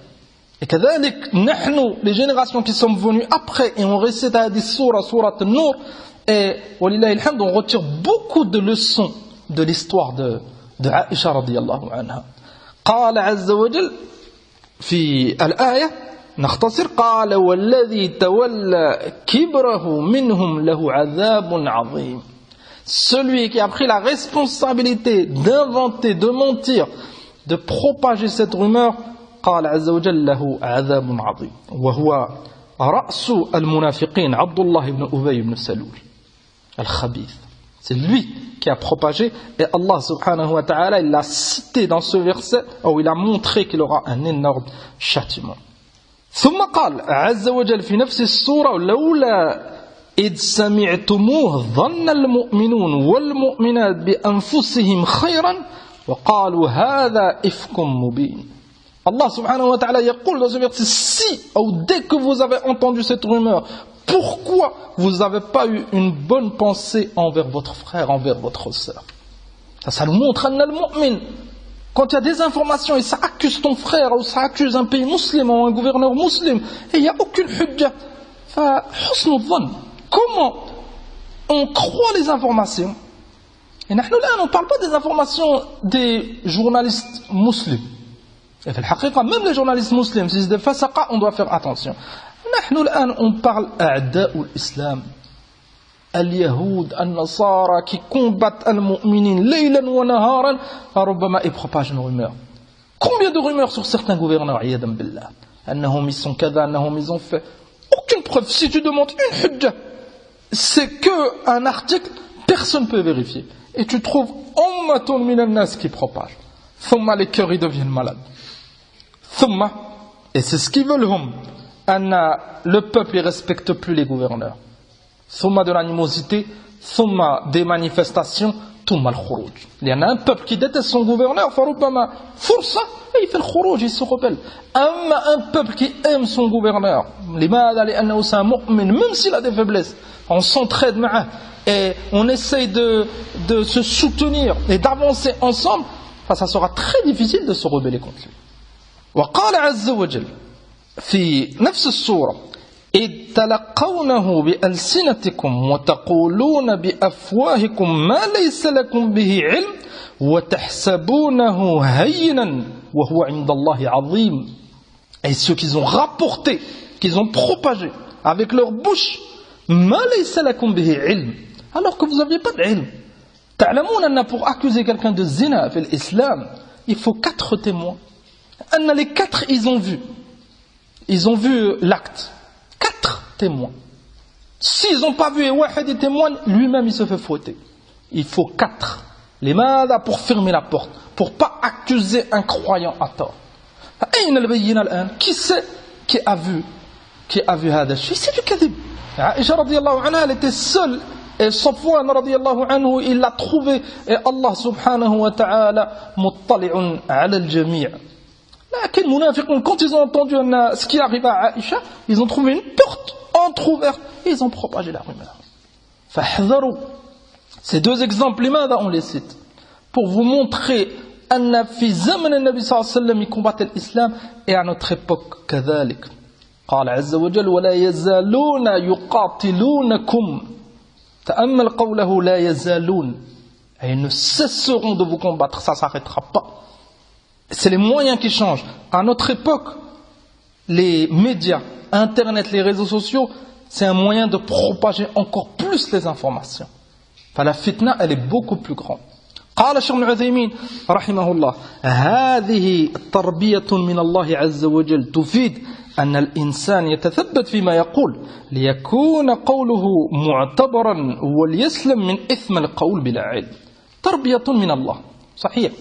Et كذلك نحن, les générations qui sont venues après et on récite à des sourates An-Nur, et walillahi alhamd, on retire beaucoup de leçons de l'histoire de Aïcha radiyallahu anha. قال عز وجل في الآية نختصر قال والذي تولى كبره منهم له عذاب عظيم. Celui qui a pris la responsabilité d'inventer, de mentir, de propager cette rumeur, قال عز وجل له عذاب عظيم وهو رأس المنافقين عبد الله بن أبي بن سلول Al-Khabith. C'est lui qui a propagé et Allah subhanahu wa ta'ala il l'a cité dans ce verset où il a montré qu'il aura un énorme châtiment. ثم قال عز وجل في نفس السورة لولا إذ سمعتموه ظن المؤمنون والمؤمنات بأنفسهم خيرا وقالوا هذا إفك مبين. Allah subhanahu wa ta'ala يقول dans ce verset si ou dès que vous avez entendu cette rumeur, pourquoi vous n'avez pas eu une bonne pensée envers votre frère, envers votre sœur? Ça nous montre quand il y a des informations et ça accuse ton frère ou ça accuse un pays musulman ou un gouverneur musulman et il n'y a aucune hujja, comment on croit les informations? Et nous là, on ne parle pas des informations des journalistes musulmans. Et même les journalistes musulmans, si c'est des fasaqa, on doit faire attention. نحن الآن on parle أعداء الإسلام اليهود النصارى qui combattent المؤمنين ليلا ونهارا ربما ils propagent une rumeur. Combien de rumeurs sur certains gouverneurs عياذا بالله أنهم ils sont كذا أنهم ils ont fait aucune preuve. Si tu demandes une hujja, c'est que un article, personne ne peut vérifier et tu trouves ummatun min an-nas qui propage. ثم les cœurs ils deviennent malades. ثم et c'est ce qu'ils veulent hum. Le peuple ne respecte plus les gouverneurs. Thumma de l'animosité, thumma des manifestations, thumma al-khuruj. Il y en a un peuple qui déteste son gouverneur, faroubama força, et il fait le khuruj, il se rebelle. Un peuple qui aime son gouverneur, limada li'annahu c'est un mu'min, même s'il a des faiblesses, on s'entraide et on essaye de se soutenir et d'avancer ensemble, ça sera très difficile de se rebeller contre lui. وقال عز وجل في نفس السورة إذ تلقونه بألسنتكم وتقولون بأفواهكم ما ليس لكم به علم وتحسبونه هينا وهو عند الله عظيم. Et ceux qu'ils ont rapporté, qu'ils ont propagé avec leur bouche, ما ليس لكم به علم, alors que vous n'aviez pas d'ilm. تعلمون أن pour accuser quelqu'un de zina في l'islam, il faut 4 témoins. أن les 4 ils ont vu l'acte. 4 témoins. S'ils n'ont pas vu et واحد il témoigne, lui-même il se fait fouetter. Il faut 4. لماذا? Pour fermer la porte, pour pas accuser un croyant à tort. أين البينة الآن? Qui c'est qui a vu هذا الشيء? C'est du kadhib. Aïcha radiyallahu anha, elle était seule, et Safwan radiyallahu anhu, il l'a trouvé, et Allah subhanahu wa ta'ala muttali'un ala al-jami'. Les munafiqun, quand ils ont entendu ce qui arrive à Aïcha, ils ont trouvé une porte entrouverte, et ils ont propagé la rumeur. Fahdharu. Ces 2 exemples, لماذا on les cite? Pour vous montrer أن في زمن النبي صلى الله عليه وسلم يكمبات الإسلام et à notre époque كذلك. قال عز وجل ولا يزالون يقاتلونكم. تأمل قوله لا يزالون. Et ils ne cesseront de vous combattre, ça ne s'arrêtera pas. C'est les moyens qui changent. À notre époque, les médias, Internet, les réseaux sociaux, c'est un moyen de propager encore plus les informations. Enfin, la fitna, elle est beaucoup plus grande. قال الشيخ ابن عثيمين رحمه الله هذه تربية من الله عز وجل تفيد أن الإنسان يتثبت فيما يقول ليكون قوله معتبرا وليسلم من إثم القول بلا علم. تربية من الله. صحيح.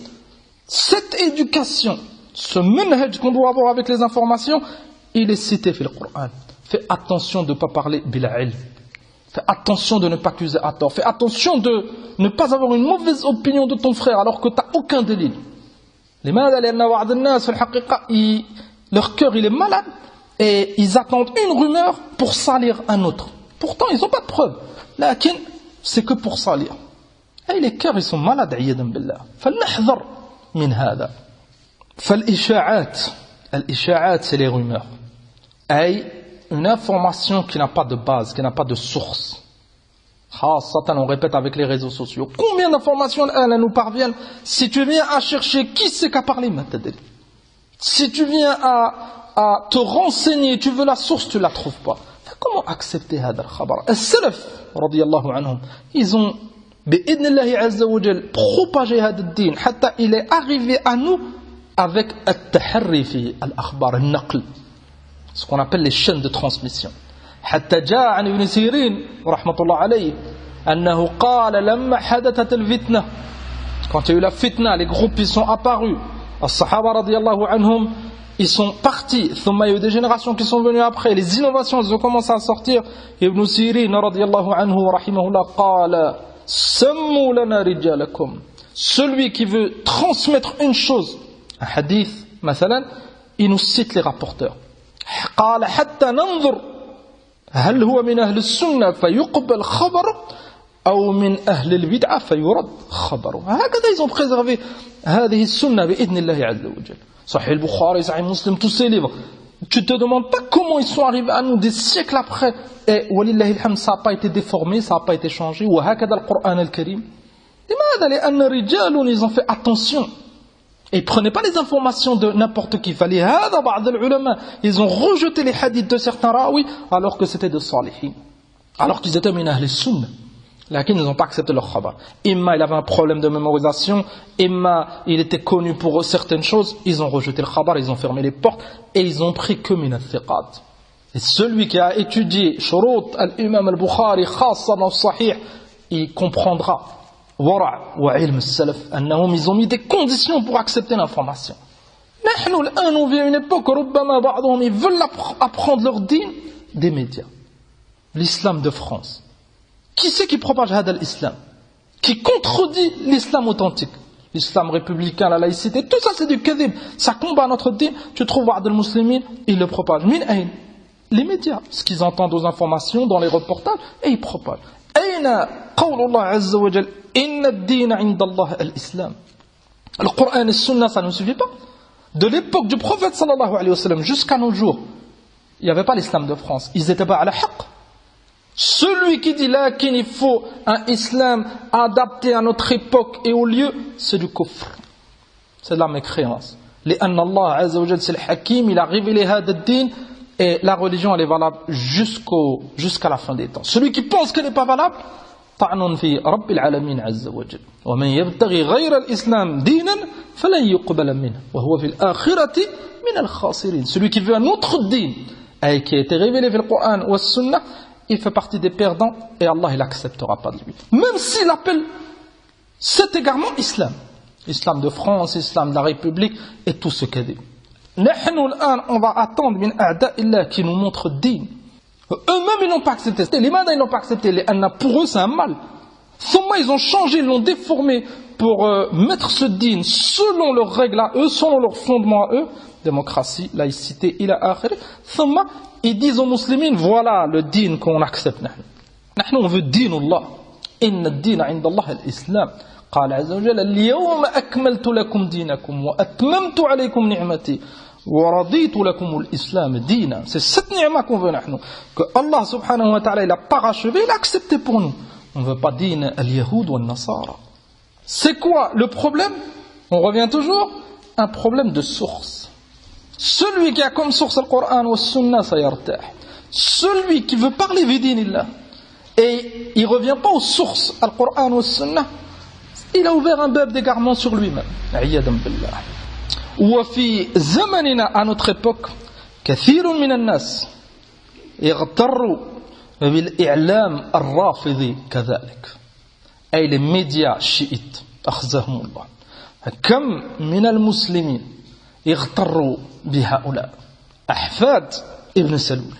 Cette éducation, ce manhaj qu'on doit avoir avec les informations, il est cité dans le Coran. Fais attention de ne pas parler bila ilm. Fais attention de ne pas accuser à tort. Fais attention de ne pas avoir une mauvaise opinion de ton frère alors que tu n'as aucun délit. Leur cœur il est malade et ils attendent une rumeur pour salir un autre. Pourtant ils n'ont pas de preuve. Lakin c'est que pour salir. Et les cœurs ils sont malades. فلنحذر من هذا. فالإشاعات c'est les rumeurs. Une information qui n'a pas de base, qui n'a pas de source. Satan, on répète avec les réseaux sociaux. Combien d'informations elles nous parviennent? Si tu viens à chercher qui c'est qui a parlé, si tu viens à te renseigner, tu veux la source, tu ne la trouves pas. Comment accepter هذا الخبر? السلف رضي الله عنهم, ils ont بإذن الله عز وجل propagé هذا الدين حتى il est arrivé à nous avec التحري في الأخبار, النقل. Ce qu'on appelle les chaînes de transmission. حتى جاء عن ابن سيرين رحمة الله عليه أنه قال لما حدثت الفتنة, quand il y a eu la fitna, les groupes ils sont apparus, الصحابة رضي الله عنهم ils sont partis, ثم il y a eu des générations qui sont venues après, les innovations elles ont commencé à sortir. ابن سيرين رضي الله عنه رحمه الله قال سموا لنا رجالكم. Celui qui veut transmettre une chose, un hadith مثلا, il nous cite les rapporteurs. قال حتى ننظر هل هو من أهل السنة فيقبل خبره أو من أهل البدعة فيرد خبره. هكذا ils ont préservé هذه السنة بإذن الله عز وجل. صحيح البخاري, صحيح مسلم, tous ces livres. Tu ne te demandes pas comment ils sont arrivés à nous des siècles après. Et ولله الحمد, ça n'a pas été déformé, ça n'a pas été changé. وهكذا القرآن الكريم. لماذا؟ لأن رجال ils ont fait attention. Et ils ne prenaient pas les informations de n'importe qui. Ils ont rejeté les hadiths de certains rawi alors que c'était de salihin. Alors qu'ils étaient min ahl sunnah. Lakin ils n'ont pas accepté leur khabar. Imma il avait un problème de mémorisation, imma il était connu pour eux certaines choses. Ils ont rejeté le khabar, ils ont fermé les portes et ils ont pris que min al-thiqat. Et celui qui a étudié shurut al-imam al-Bukhari khassa dans le sahih, il comprendra. ورع وعلم السلف أنهم ils ont mis des conditions pour accepter l'information. نحن الآن on vit à une époque ربما بعضهم ils veulent apprendre leur dîn des médias. L'islam de France. Qui c'est qui propage هذا الإسلام? Qui contredit l'islam authentique? L'islam républicain, la laïcité, tout ça c'est du kadhib. Ça combat notre dîn. Tu trouves بعض المسلمين ils le propagent. من أين? les médias, ce qu'ils entendent aux informations, dans les reportages, et ils propagent. أين قول الله عز وجل إن الدين عند الله الإسلام. Le Coran et Sunna, ça ne suffit pas. De l'époque du prophète sallallahu alayhi wa sallam jusqu'à nos jours, il n'y avait pas l'islam de France. Ils n'étaient pas à la haqq. Celui qui dit là qu'il faut un islam adapté à notre époque et au lieu, c'est du kufr. C'est de la mécréance. لأن الله عز وجل c'est le hakim, il a révélé هذا الدين et la religion elle est valable jusqu'à la fin des temps. Celui qui pense qu'elle n'est pas valable, طعن في رب العالمين عز وجل. ومن يبتغي غير الإسلام دينا فلن يقبل منه وهو في الآخرة من الخاسرين. Celui qui veut un autre din et qui a été révélé dans le Coran ou Sunna, il fait partie des perdants et Allah il n'acceptera pas de lui. Même s'il appelle cet égarement islam. Islam de France, islam de la République et tout ce qu'il dit. On va attendre min a'da'illah qui nous montre din. Eux-mêmes ils n'ont pas accepté. Les manins ils n'ont pas accepté. Pour eux c'est un mal. Thumma ils ont changé, ils l'ont déformé pour mettre ce din selon leurs règles à eux, selon leurs fondements à eux. Démocratie, laïcité, ila akhir. Thumma ils disent aux musulmans voilà le din qu'on accepte. Nous on veut din Allah. Inna ad-din 'inda Allah al-Islam. قال عز وجل اليوم أكملت لكم دينكم وأتممت عليكم نعمتي ورضيت لكم الإسلام دينا. C'est cette ni'ma qu'on veut nous, que Allah subhanahu wa ta'ala il a parachevé, il a accepté pour nous. On ne veut pas din al-Yahoud ou al-Nasara. C'est quoi le problème? On revient toujours un problème de source. Celui qui a comme source le Coran ou le Sunna, ça yartah. Celui qui veut parler vidinillah et il ne revient pas aux sources le Coran ou le Sunna, il a ouvert un bab d'égarement sur lui-même. Aïyadam billah. وفي زمننا à notre époque كثير من الناس يغتروا بالإعلام الرافضي كذلك. أي les médias chiites أخزاهم الله. كم من المسلمين يغتروا بهؤلاء أحفاد ابن سلول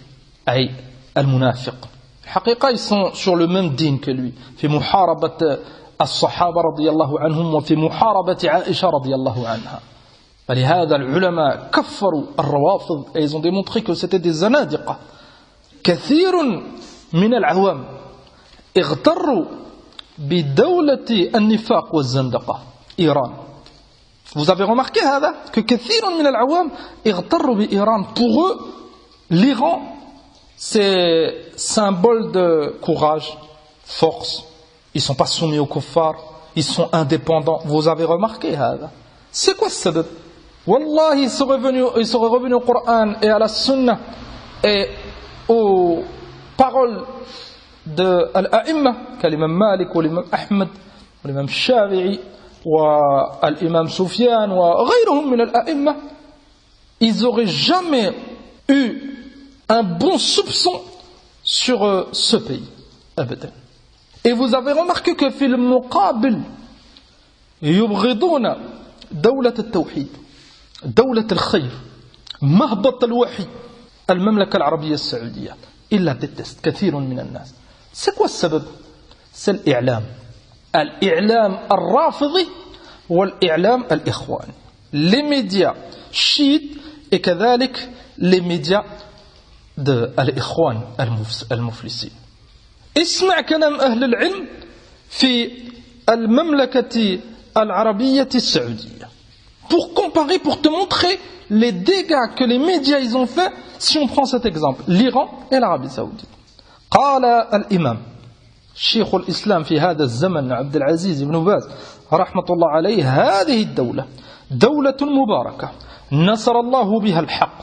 أي المنافق. الحقيقة ils sont sur le même din que lui. في محاربة الصحابة رضي الله عنهم وفي محاربة عائشة رضي الله عنها. فلهذا العلماء كفروا الروافض et ils ont démontré que c'était des zanadiqa. كثير من العوام اغتروا بدولة النفاق والزندقة إيران. Vous avez remarqué هذا que كثير من العوام اغتروا بإيران. Pour eux, l'Iran c'est symbole de courage, force. Ils ne sont pas soumis aux kuffars, ils sont indépendants. Vous avez remarqué ça? C'est quoi ce sabab? Wallah, ils seraient revenus au Coran et à la Sunna et aux paroles de l'A'imma, l'imam Malik ou l'imam Ahmed, ou l'imam Shafi'i, ou l'imam Soufiane, ou غيرهم من الأئمة. Ils n'auraient jamais eu un bon soupçon sur ce pays. Abadan. Et vous avez remarqué que في المقابل يبغضون دولة التوحيد دولة الخير مهبط الوحي المملكة العربية السعودية إلا déteste كثير من الناس. C'est quoi السبب؟ C'est الإعلام الرافضي والإعلام الإخواني. Les médias chiites et كذلك les médias de الإخوان المفلسين. اسمع كلام أهل العلم في المملكة العربية السعودية. Pour comparer, pour te montrer les dégâts que les médias ils ont fait, si on prend cet exemple, l'Iran et l'Arabie Saoudite. قال الإمام شيخ الإسلام في هذا الزمن عبد العزيز بن باز رحمة الله عليه هذه الدولة دولة مباركة نصر الله بها الحق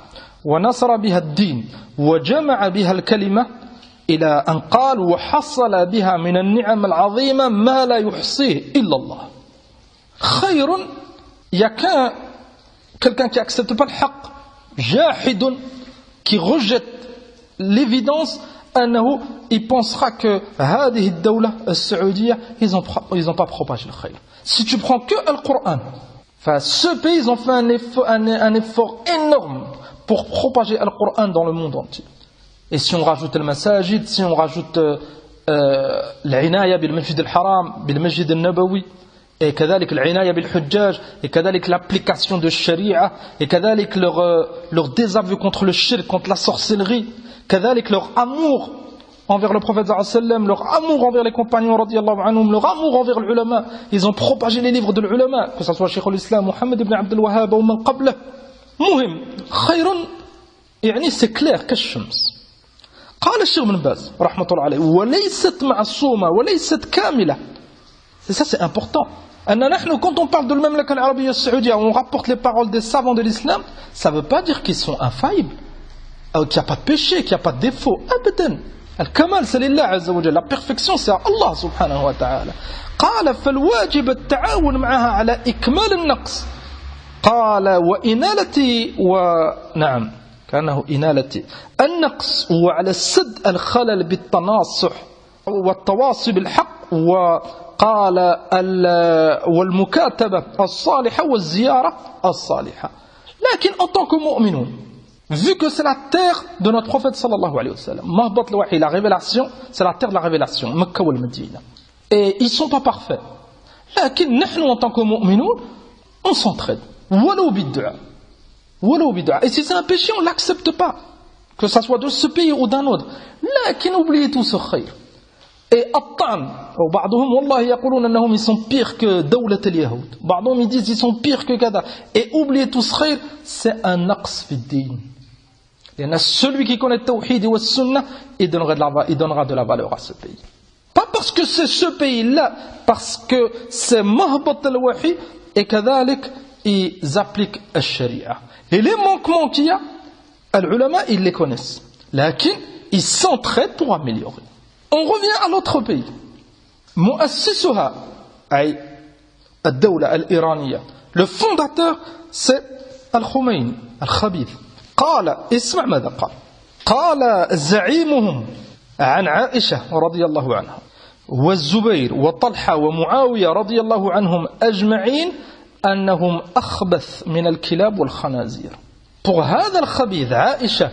ونصر بها الدين وجمع بها الكلمة إلى أن قال وحصل بها من النعم العظيمة ما لا يحصيه إلا الله. خير il y a quelqu'un qui accepte pas le haqq, jahidun, qui rejette l'évidence, أنه il pensera que هذه الدولة السعودية ils ont pas propagé le khayr. Si tu prends que le Coran, ce pays ils ont fait un effort énorme pour propager le Coran dans le monde entier. Et si on rajoute le masajid, si on rajoute l'inaya bil masjid al-haram, bil masjid al-nabawi, et كذلك العناية بالحجاج, et كذلك l'application de sharia, et كذلك leur désaveu contre le shirk, contre la sorcellerie, كذلك leur amour envers le prophète sallallahu alayhi wa sallam, leur amour envers les compagnons radiyallahu anhum, leur amour envers l'ulama. Ils ont propagé les livres de l'ulama, que ce soit Cheikh al-Islam, Mohammed ibn Abdel Wahhab ou man qablah. مهم خير يعني c'est clair كالشمس. قال الشيخ ابن باز رحمة الله عليه وليست معصومة وليست كاملة. C'est ça, c'est important. Quand on parle de l'Mamlaka al-Arabiyya al-Saoudia, on rapporte les paroles des savants de l'islam, ça ne veut pas dire qu'ils sont infaillibles, qu'il n'y a pas de péché, qu'il n'y a pas de défaut. Abadan. Al-Kamal, c'est lillah azza wa jalla. La perfection, c'est Allah subhanahu wa ta'ala. قال فالواجب التعاون معها على إكمال النقص. قال وإنالة نعم كأنه إنالة النقص وعلى السد الخلل بالتناصح والتواصي بالحق وقال والمكاتبة الصالحة والزيارة الصالحة. لكن en tant que mu'minun, vu que c'est la terre de notre prophète sallallahu alayhi wa sallam, mahbat al-wahi, la révélation, c'est la terre de la révélation, Mecca ou Medina. Et ils ne sont pas parfaits. لكن نحن en tant que mu'minun, on s'entraide. ولو بالدعاء. Et si c'est un péché, on ne l'accepte pas. Que ça soit de ce pays ou d'un autre. لكن oubliez tout ce khayr. Et الطعن. وبعضهم والله يقولون أنهم ils sont pires que دولة اليهود. بعضهم ils disent ils sont pires que كذا. Et oubliez tout ce khayr, c'est un naqs fi din. Et celui qui connaît le tawhid et le sunnah, il donnera de la valeur à ce pays. Pas parce que c'est ce pays-là, parce que c'est mahbat al-wahi et كذلك ils appliquent la sharia. Et les manquements qu'il y a, les ulama, ils les connaissent. Lakin, ils s'entraident pour améliorer. On revient à l'autre pays. Mu'assisuha, ay, al-dawla al-iraniya. Le fondateur, c'est Al-Khomeini, Al-Khabith. قال اسمع ماذا قال. قال زعيمهم عن عائشة رضي الله عنها والزبير وطلحة ومعاوية رضي الله عنهم أجمعين أنهم أخبث من الكلاب والخنازير. Pour هذا الخبيث عائشة,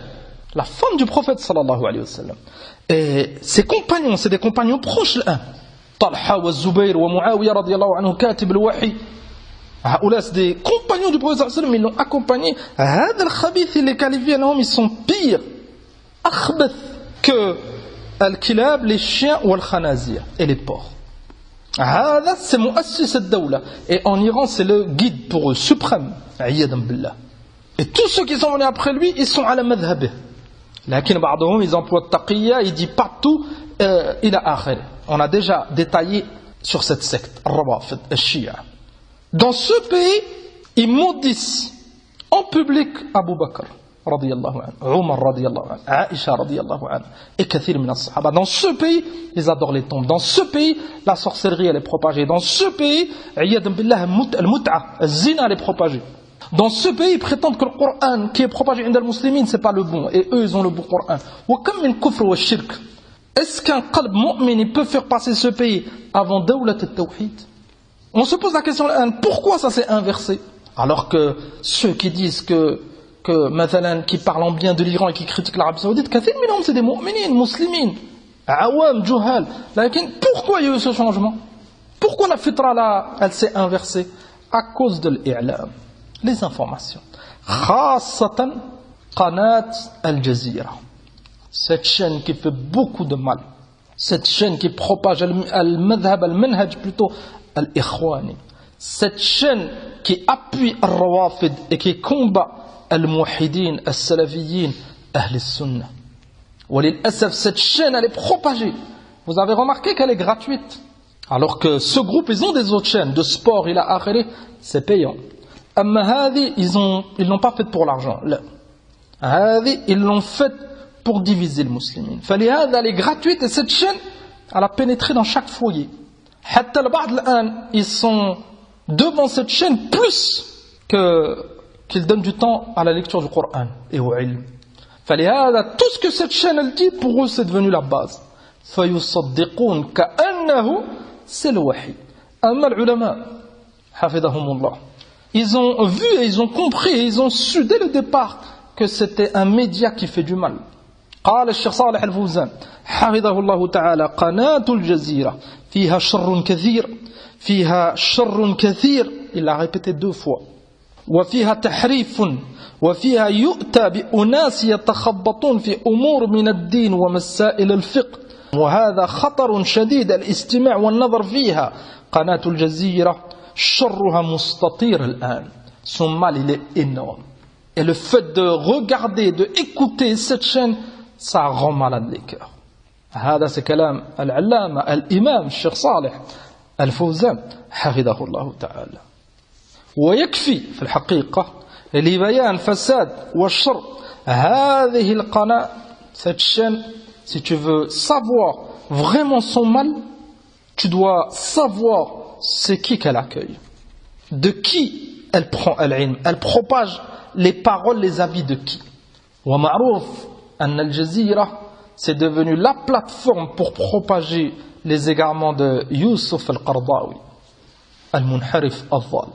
la femme du prophète sallallahu alayhi wa sallam, et ses compagnons, c'est des compagnons proches l'un. طلحة والزبير ومعاوية رضي الله عنه كاتب الوحي. هؤلاء c'est des compagnons du prophète sallallahu alayhi wa sallam, ils l'ont accompagné. هذا الخبيث, il les qualifie, ils sont pires, أخبث que الكلاب, les chiens ou الخنازير et les porcs. هذا c'est مؤسس الدولة. Et en Iran, c'est le guide pour eux, suprême. عياذا بالله. Et tous ceux qui sont venus après lui, ils sont à la madhabih. لكن بعضهم, ils emploient taqiyya, ils disent partout, il a akhir. On a déjà détaillé sur cette secte, al-Rawafid, al-Shia. Dans ce pays, ils maudissent en public Abu Bakr, radiyallahu anhu, Omar, radiyallahu anhu, Aisha, radiyallahu anhu, et kathir min as-sahaba. Dans ce pays, ils adorent les tombes. Dans ce pays, la sorcellerie, elle est propagée. Dans ce pays, iyadam billah, al-mut'a, al-zina, elle est propagée. Dans ce pays, ils prétendent que le Coran qui est propagé chez les musulmans, c'est pas le bon. Et eux, ils ont le bon Coran. Wa kam min kufr wa shirk. Est-ce qu'un qalb mu'min peut faire passer ce pays avant dawlat al-tawhid? On se pose la question, pourquoi ça s'est inversé? Alors que ceux qui disent que مثلا, qui parlent en bien de l'Iran et qui critiquent l'Arabie Saoudite, كثير منهم c'est des mu'minin, muslimin, awam, juhal. Pourquoi il y a eu ce changement? Pourquoi la fitra là, elle s'est inversée? À cause de l'I'lam, les informations. خاصة قناة الجزيرة. Cette chaîne qui fait beaucoup de mal. Cette chaîne qui propage al-madhhab, al-manhaj plutôt, al-ikhwani. Cette chaîne qui appuie al-rawafid et qui combat al-muwahhidin, al-salafiyin, ahl al-sunnah. Walil'asaf, cette chaîne, elle est propagée. Vous avez remarqué qu'elle est gratuite. Alors que ce groupe, ils ont des autres chaînes de sport, il a akhiri, c'est payant. Amma hadi, ils l'ont pas fait pour l'argent. Là. Hadi, ils l'ont fait pour diviser les musulmans. Falihada, elle est gratuite et cette chaîne, elle a pénétré dans chaque foyer. Hatta al-ba'd al-an, ils sont devant cette chaîne plus qu'ils donnent du temps à la lecture du Coran et au ilm. Falihada, tout ce que cette chaîne elle dit, pour eux c'est devenu la base. Fayusaddiqoun ka'annahu, c'est le wahi. Amma al-ulama, hafidahumullah, ils ont vu et ils ont compris et ils ont su dès le départ que c'était un média qui fait du mal. قال الشيخ صالح الفوزان حفظه الله تعالى قناة الجزيرة فيها شر كثير فيها شر كثير. Il l'a répété 2 fois. وفيها تحريف وفيها يؤتى بأناس يتخبطون في أمور من الدين ومسائل الفقه وهذا خطر شديد الاستماع والنظر فيها قناة الجزيرة شرها مستطير الآن son mal il est énorme et le fait de regarder de écouter cette chaîne ça rend malade les cœurs هذا c'est كلام العلامة الإمام الشيخ صالح الفوزان حفظه الله تعالى ويكفي في الحقيقة لبيان فساد والشر هذه القناة cette chaîne si tu veux savoir vraiment son mal tu dois savoir c'est qui qu'elle accueille de qui elle prend العلم elle propage les paroles les avis de qui ومعروف أن الجزيرة c'est devenu la plateforme pour propager les égarements de Youssouf al-Qaradawi al-Munharif al-Dhal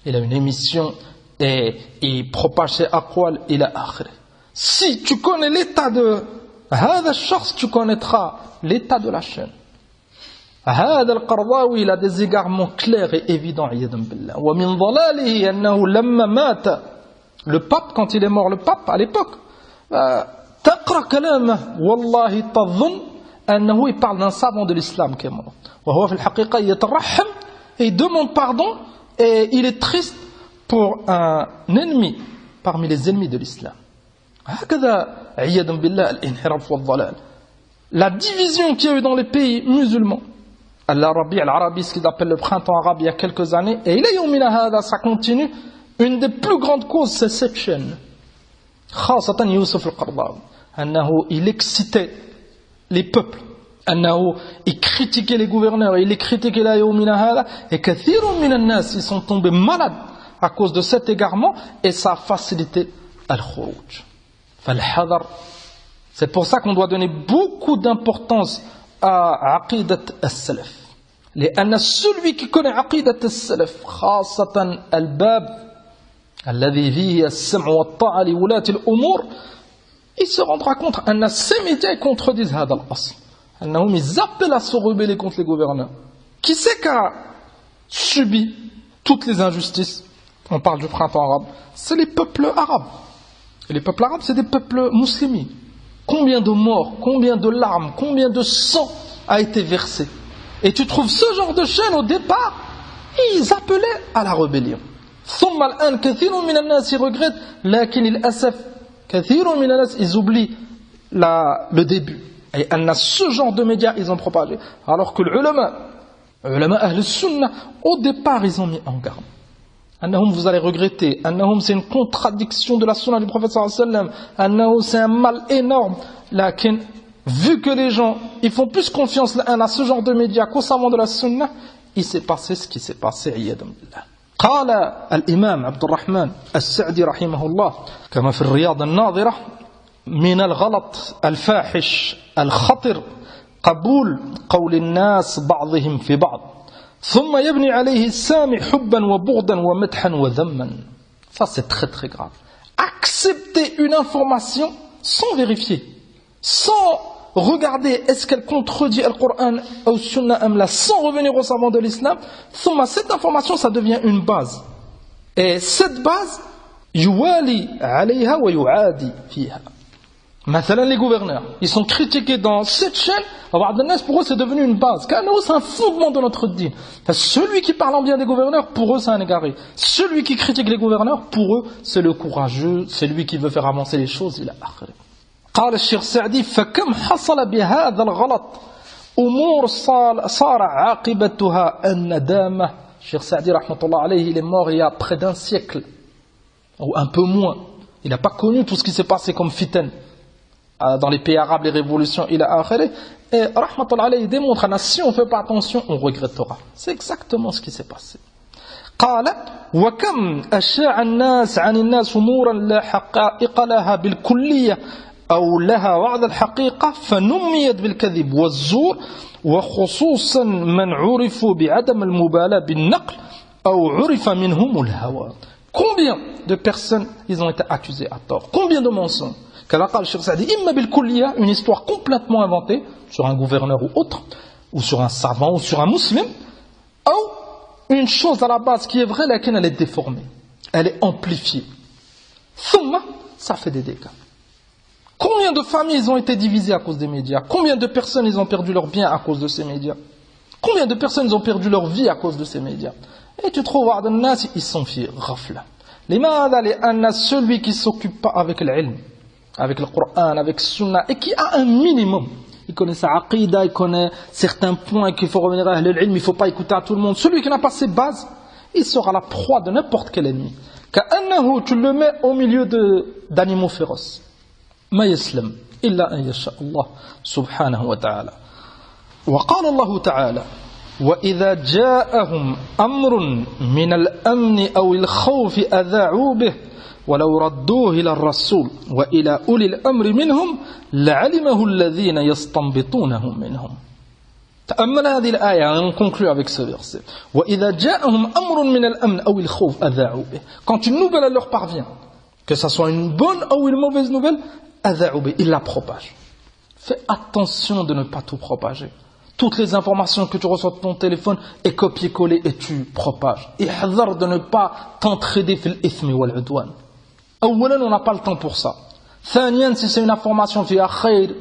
il a une émission et il propage ses aqwal ila akhir. Si tu connais l'état de هذا الشخص tu connaîtras l'état de la chaîne هذا القرضاوي il a des égarements clairs et évidents عياذا بالله ومن ضلاله أنه لما مات le pape quand il est mort le pape à l'époque تقرأ كلامه والله تظن أنه il parle d'un savant de l'islam qui est mort وهو في الحقيقة يترحم et il demande pardon et il est triste pour un ennemi parmi les ennemis de l'islam هكذا عياذا بالله الانحراف والضلال la division qu'il y a eu dans les pays musulmans l'Arabie, l'Arabie, ce qu'ils appellent le printemps arabe il y a quelques années et ça continue une des plus grandes causes c'est cette chaîne خاصة يوسف القرضاوي أنه il excitait les peuples أنه il critiquait les gouverneurs il critiquait la يومنا هذا et كثير من الناس ils sont tombés malades à cause de cet égarement et ça a facilité al-khuruj فالحذر c'est pour ça qu'on doit donner beaucoup d'importance à عقيدة السلف لأن celui qui connaît عقيدة السلف خاصة الباب الذي فيه السمع والطاعة لولاة الأمور il se rendra compte أن ces médias contredisent هذا الأصل أنهم ils appellent à se rebeller contre les gouverneurs qui c'est qui a subi toutes les injustices on parle du printemps arabe c'est les peuples arabes et les peuples arabes c'est des peuples musulmans combien de morts, combien de larmes combien de sang a été versé et tu trouves ce genre de chaîne au départ ils appelaient à la rébellion ثم الآن كثير من الناس regrettent لكن للأسف كثير من الناس ils oublient le début et أن ce genre de médias ils ont propagé alors que العلماء أهل السنة au départ ils ont mis en garde أنهم vous allez regretter أنهم c'est une contradiction de la sunna du prophète صلى الله عليه وسلم أنه c'est un mal énorme لكن vu que les gens ils font plus confiance à ce genre de médias qu'aux savants de la sunna il s'est passé ce qui s'est passé عياذا بالله قال الإمام عبد الرحمن السعدي رحمه الله كما في الرياض الناظرة من الغلط الفاحش الخطر قبول قول الناس بعضهم في بعض ثم يبني عليه السامع حبا وبغضا ومدحا وذما ça c'est très très grave accepter une information sans vérifier sans regarder est-ce qu'elle contredit le Coran ou le Sunna sans revenir aux savants de l'islam cette information ça devient une base et cette base يوالي عليها ويعادي فيها مثلا les gouverneurs ils sont critiqués dans cette chaîne pour eux c'est devenu une base car c'est un fondement de notre dîn celui qui parle en bien des gouverneurs pour eux c'est un égaré celui qui critique les gouverneurs pour eux c'est le courageux c'est lui qui veut faire avancer les choses il a akhir قال الشيخ سعدي فكم حصل بهذا الغلط أمور صار عاقبتها الندامة الشيخ سعدي رحمة الله عليه il est mort il y a près d'un siècle ou un peu moins il n'a pas connu tout ce qui s'est passé comme fitan dans les pays arabes les révolutions il a akhiré et رحمة الله عليه démontre si on ne fait pas attention on regrettera c'est exactement ce qui s'est passé قال وكم أشاع الناس عن الناس أمورا لا حقائق لها بالكلية أو لها بعض الحقيقة فنميت بالكذب والزور وخصوصا من عرفوا بعدم المبالاة بالنقل أو عرف منهم الهوى combien de personnes ils ont été accusés à tort combien de mensonges كما قال الشيخ سعدي إما بالكلية une histoire complètement inventée sur un gouverneur ou autre ou sur un savant ou sur un musulman ou une chose à la base qui est vraie laquelle elle est déformée elle est amplifiée. Thumma, ça fait des dégâts. Combien de familles ont été divisées à cause des médias? Combien de personnes ils ont perdu leur bien à cause de ces médias? Combien de personnes ont perdu leur vie à cause de ces médias? Et tu trouves, ils sont fiers, ghafla. Celui qui ne s'occupe pas avec l'ilm, avec le Coran, avec le Sunna, et qui a un minimum, il connaît sa aqida, il connaît certains points qu'il faut revenir à l'ilm, il ne faut pas écouter à tout le monde. Celui qui n'a pas ses bases, il sera la proie de n'importe quel ennemi. Ka'annahu, tu le mets au milieu d'animaux féroces. Ma yaslam, illa an yasha Allah, subhanahu wa ta'ala. Wa qala Allah ta'ala, وإذا جاءهم أمر من الأمن أو الخوف أذاعوا به ولو ردوه إلى الرسول وإلى أولي الأمر منهم لعلمه الذين يستنبطونه منهم. تأمل هذه الآية, on conclut avec ce verset. وإذا جاءهم أمر من الأمن أو الخوف أذاعوا به. Quand une nouvelle leur parvient, que ça soit une bonne ou une mauvaise nouvelle, أذاعوا به, ils la propagent. Fais attention de ne pas tout propager. Toutes les informations que tu reçois de ton téléphone est copier-coller et tu propages. Et hadar de ne pas t'entraider fil ithmi wal udwan. Awalan, on n'a pas le temps pour ça. Thaniyan, si c'est une information fiha khayr,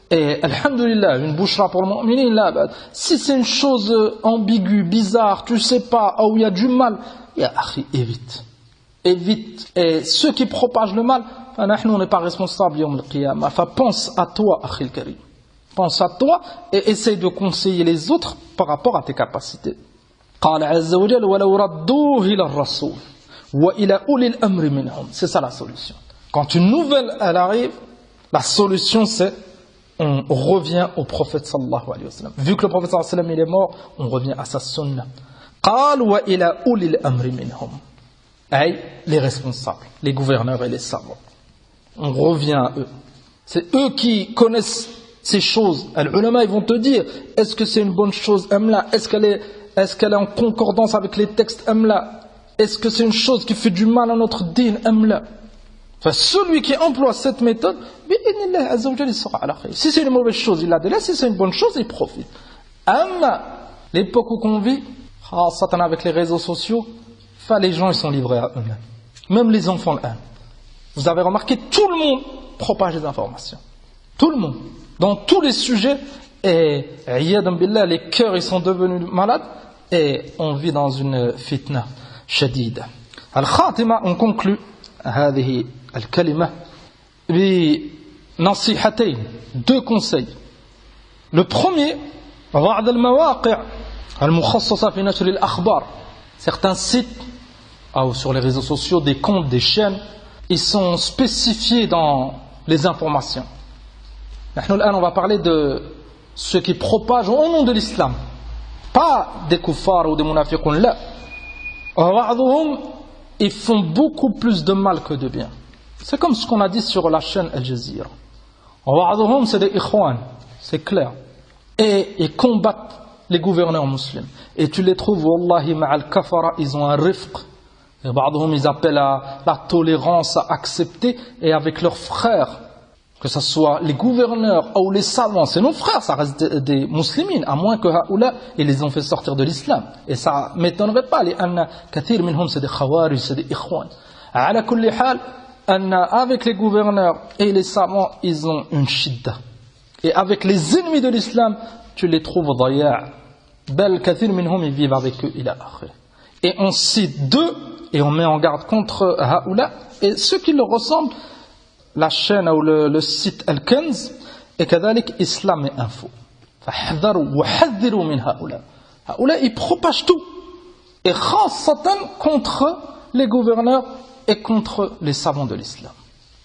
et alhamdulillah, une bouchra pour le mu'minin, là, si c'est une chose ambiguë, bizarre, tu sais pas, où il y a du mal, ya akhi, évite. Évite. Et ceux qui propagent le mal, on n'est pas responsable yawm al-qiyamah. Pense à toi, akhi al-karim. Pense à toi et essaye de conseiller les autres par rapport à tes capacités. قال عز وجل ولو ردوه إلى الرسول وإلى أولي الأمر منهم. C'est ça la solution. Quand une nouvelle elle arrive, la solution c'est on revient au prophète sallallahu alayhi wa sallam. Vu que le prophète sallallahu alayhi wa sallam il est mort, on revient à sa sunna. قال وإلى أولي الأمر منهم. Ay, les responsables, les gouverneurs et les savants. On revient à eux. C'est eux qui connaissent ces choses. Les ulama ils vont te dire est-ce que c'est une bonne chose amla, est-ce qu'elle est en concordance avec les textes amla, est-ce que c'est une chose qui fait du mal à notre din amla. Enfin, celui qui emploie cette méthode, bi'idhnillah azza wa jalla, il sera à la khayr. Si c'est une mauvaise chose il la délaisse, si c'est une bonne chose il profite. Amma l'époque où on vit, Satan avec les réseaux sociaux, les gens ils sont livrés à eux-mêmes, même les enfants là. Vous avez remarqué, tout le monde propage des informations, tout le monde dans tous les sujets, et les cœurs ils sont devenus malades et on vit dans une fitna shadida. Al-Khatima, on conclut هذه الكلمة بنصيحتين, deux conseils. Le premier, بعض المواقع المخصصة في نشر الأخبار. Certains sites ou sur les réseaux sociaux, des comptes, des chaînes, ils sont spécifiés dans les informations. On va parler de ceux qui propagent au nom de l'islam, pas des kuffars ou des munafiqun, là. Ils font beaucoup plus de mal que de bien. C'est comme ce qu'on a dit sur la chaîne Al Jazeera. C'est des ikhwan, c'est clair. Et ils combattent les gouverneurs musulmans. Et tu les trouves, wallahi, ma'al kafara, ils ont un rifq. Et ils appellent à la tolérance, à accepter, et avec leurs frères, que ce soit les gouverneurs ou les savants, c'est nos frères, ça reste des musulmans, à moins que haoula, ils les ont fait sortir de l'islam. Et ça ne m'étonnerait pas, les anna, kathir minhum, c'est des khawarij, c'est des ikhwan. Ala kulli hal, avec les gouverneurs et les savants, ils ont une shidda. Et avec les ennemis de l'islam, tu les trouves daya'. Bel kathir minhum, ils vivent avec eux, ila akhir. Et on cite deux, et on met en garde contre haoula, et ceux qui leur ressemblent, la chaîne ou le site Al-Kanz, et كذلك Islam et Info. فاحذروا وحذروا من هؤلاء. هؤلاء ils propagent tout. Et خاصة contre les gouverneurs et contre les savants de l'islam.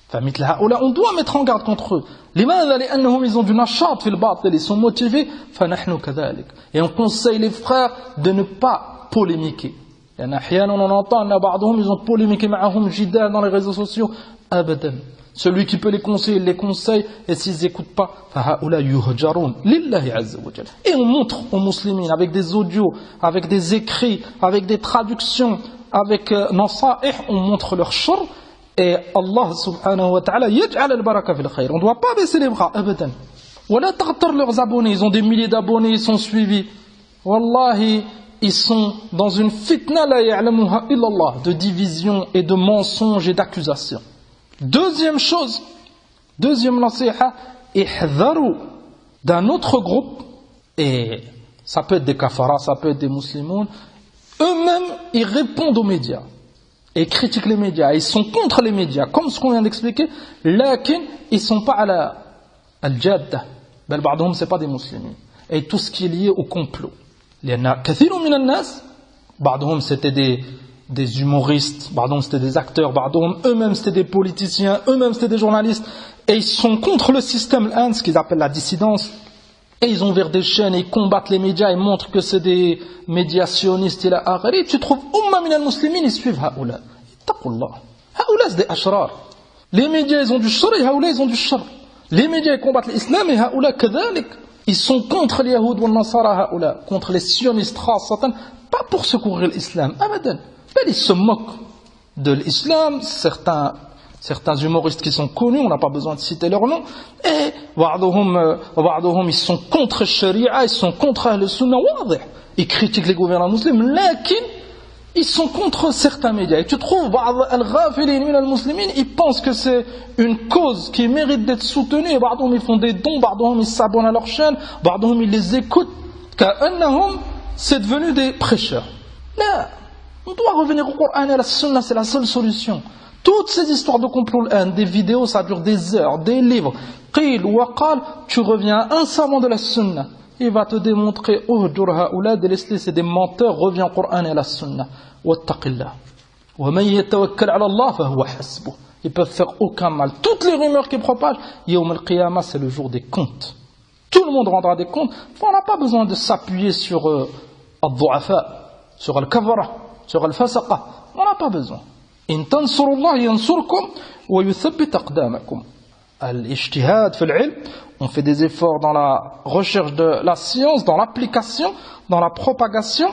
فمثل هؤلاء on doit mettre en garde contre eux. لماذا؟ لأنهم ils ont du نشاط في الباطل, ils sont motivés. فنحن كذلك. Et on conseille les frères de ne pas polémiquer. لأن أحيانا on entend أن بعضهم ils ont polémiqué معهم جدال dans les réseaux sociaux. أبدا. Celui qui peut les conseiller, il les conseille, et s'ils n'écoutent pas, et on montre aux musulmans avec des audios, avec des écrits, avec des traductions, avec nasa'ih, on montre leur shur, et Allah subhanahu wa ta'ala yaj'al al-baraka fil khayr. On ne doit pas baisser les bras, abadan. Voilà, leurs abonnés, ils ont des milliers d'abonnés, ils sont suivis. Wallahi, ils sont dans une fitna la ya'lamuha illallah, de division et de mensonges et d'accusations. Deuxième chose, deuxième nasiha, ihdharu d'un autre groupe, et ça peut être des kafaras, ça peut être des musulmans, eux-mêmes ils répondent aux médias et critiquent les médias, ils sont contre les médias, comme ce qu'on vient d'expliquer, lakin ils sont pas à la al-jadda, bel ba'dhum c'est pas des musulmans, et tout ce qui est lié au complot. لأن كثير من الناس بعضهم c'était des humoristes, بعضهم c'était des acteurs, بعضهم eux-mêmes c'était des politiciens, eux-mêmes c'était des journalistes, et ils sont contre le système, ce qu'ils appellent la dissidence, et ils ont ouvert des chaînes, et ils combattent les médias, ils montrent que c'est des médias sionistes et la aghari. Tu trouves umma min al-muslimin, ils suivent haoula. Ittaqullah. Haoula c'est des ashrar. Les médias ils ont du shar et haoula ils ont du shar. Les médias ils combattent l'islam et haoula kadhalik. Ils sont contre les yahoud ou nasara haoula, contre les sionistes khassatan, pas pour secourir l'islam, abadan. Ils se moquent de l'islam, certains humoristes qui sont connus, on n'a pas besoin de citer leur nom, et ils sont contre le sharia, ils sont contre le sunnah, ils critiquent les gouvernements musulmans, lakin ils sont contre certains médias. Et tu trouves, ils pensent que c'est une cause qui mérite d'être soutenue, et ils font des dons, ils s'abonnent à leur chaîne, ils les écoutent, c'est devenu des prêcheurs. Là, on doit revenir au Coran et à la Sunna, c'est la seule solution. Toutes ces histoires de complot, des vidéos, ça dure des heures, des livres. Qil wa qal, tu reviens à un savant de la Sunna. Il va te démontrer, délaisse-les, c'est des menteurs, reviens au Coran et à la Sunna. Wattaqillah. Wa man yatawakkal ala Allah fa huwa hasbuh. Ils peuvent faire aucun mal. Toutes les rumeurs qui propagent, Yawm al-Qiyamah, c'est le jour des comptes. Tout le monde rendra des comptes. On n'a pas besoin de s'appuyer sur al-du'afa, sur al-kavara, sur al-fasaqa. On n'a pas besoin. إن تنصروا الله ينصركم ويثبت أقدامكم. الاجتهاد في العلم, on fait des efforts dans la recherche de la science, dans l'application, dans la propagation.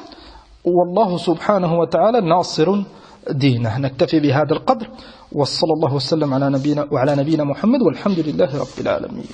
والله سبحانه وتعالى ناصر دينه. نكتفي بهذا القدر وصلى الله وسلم على نبينا محمد والحمد لله رب العالمين.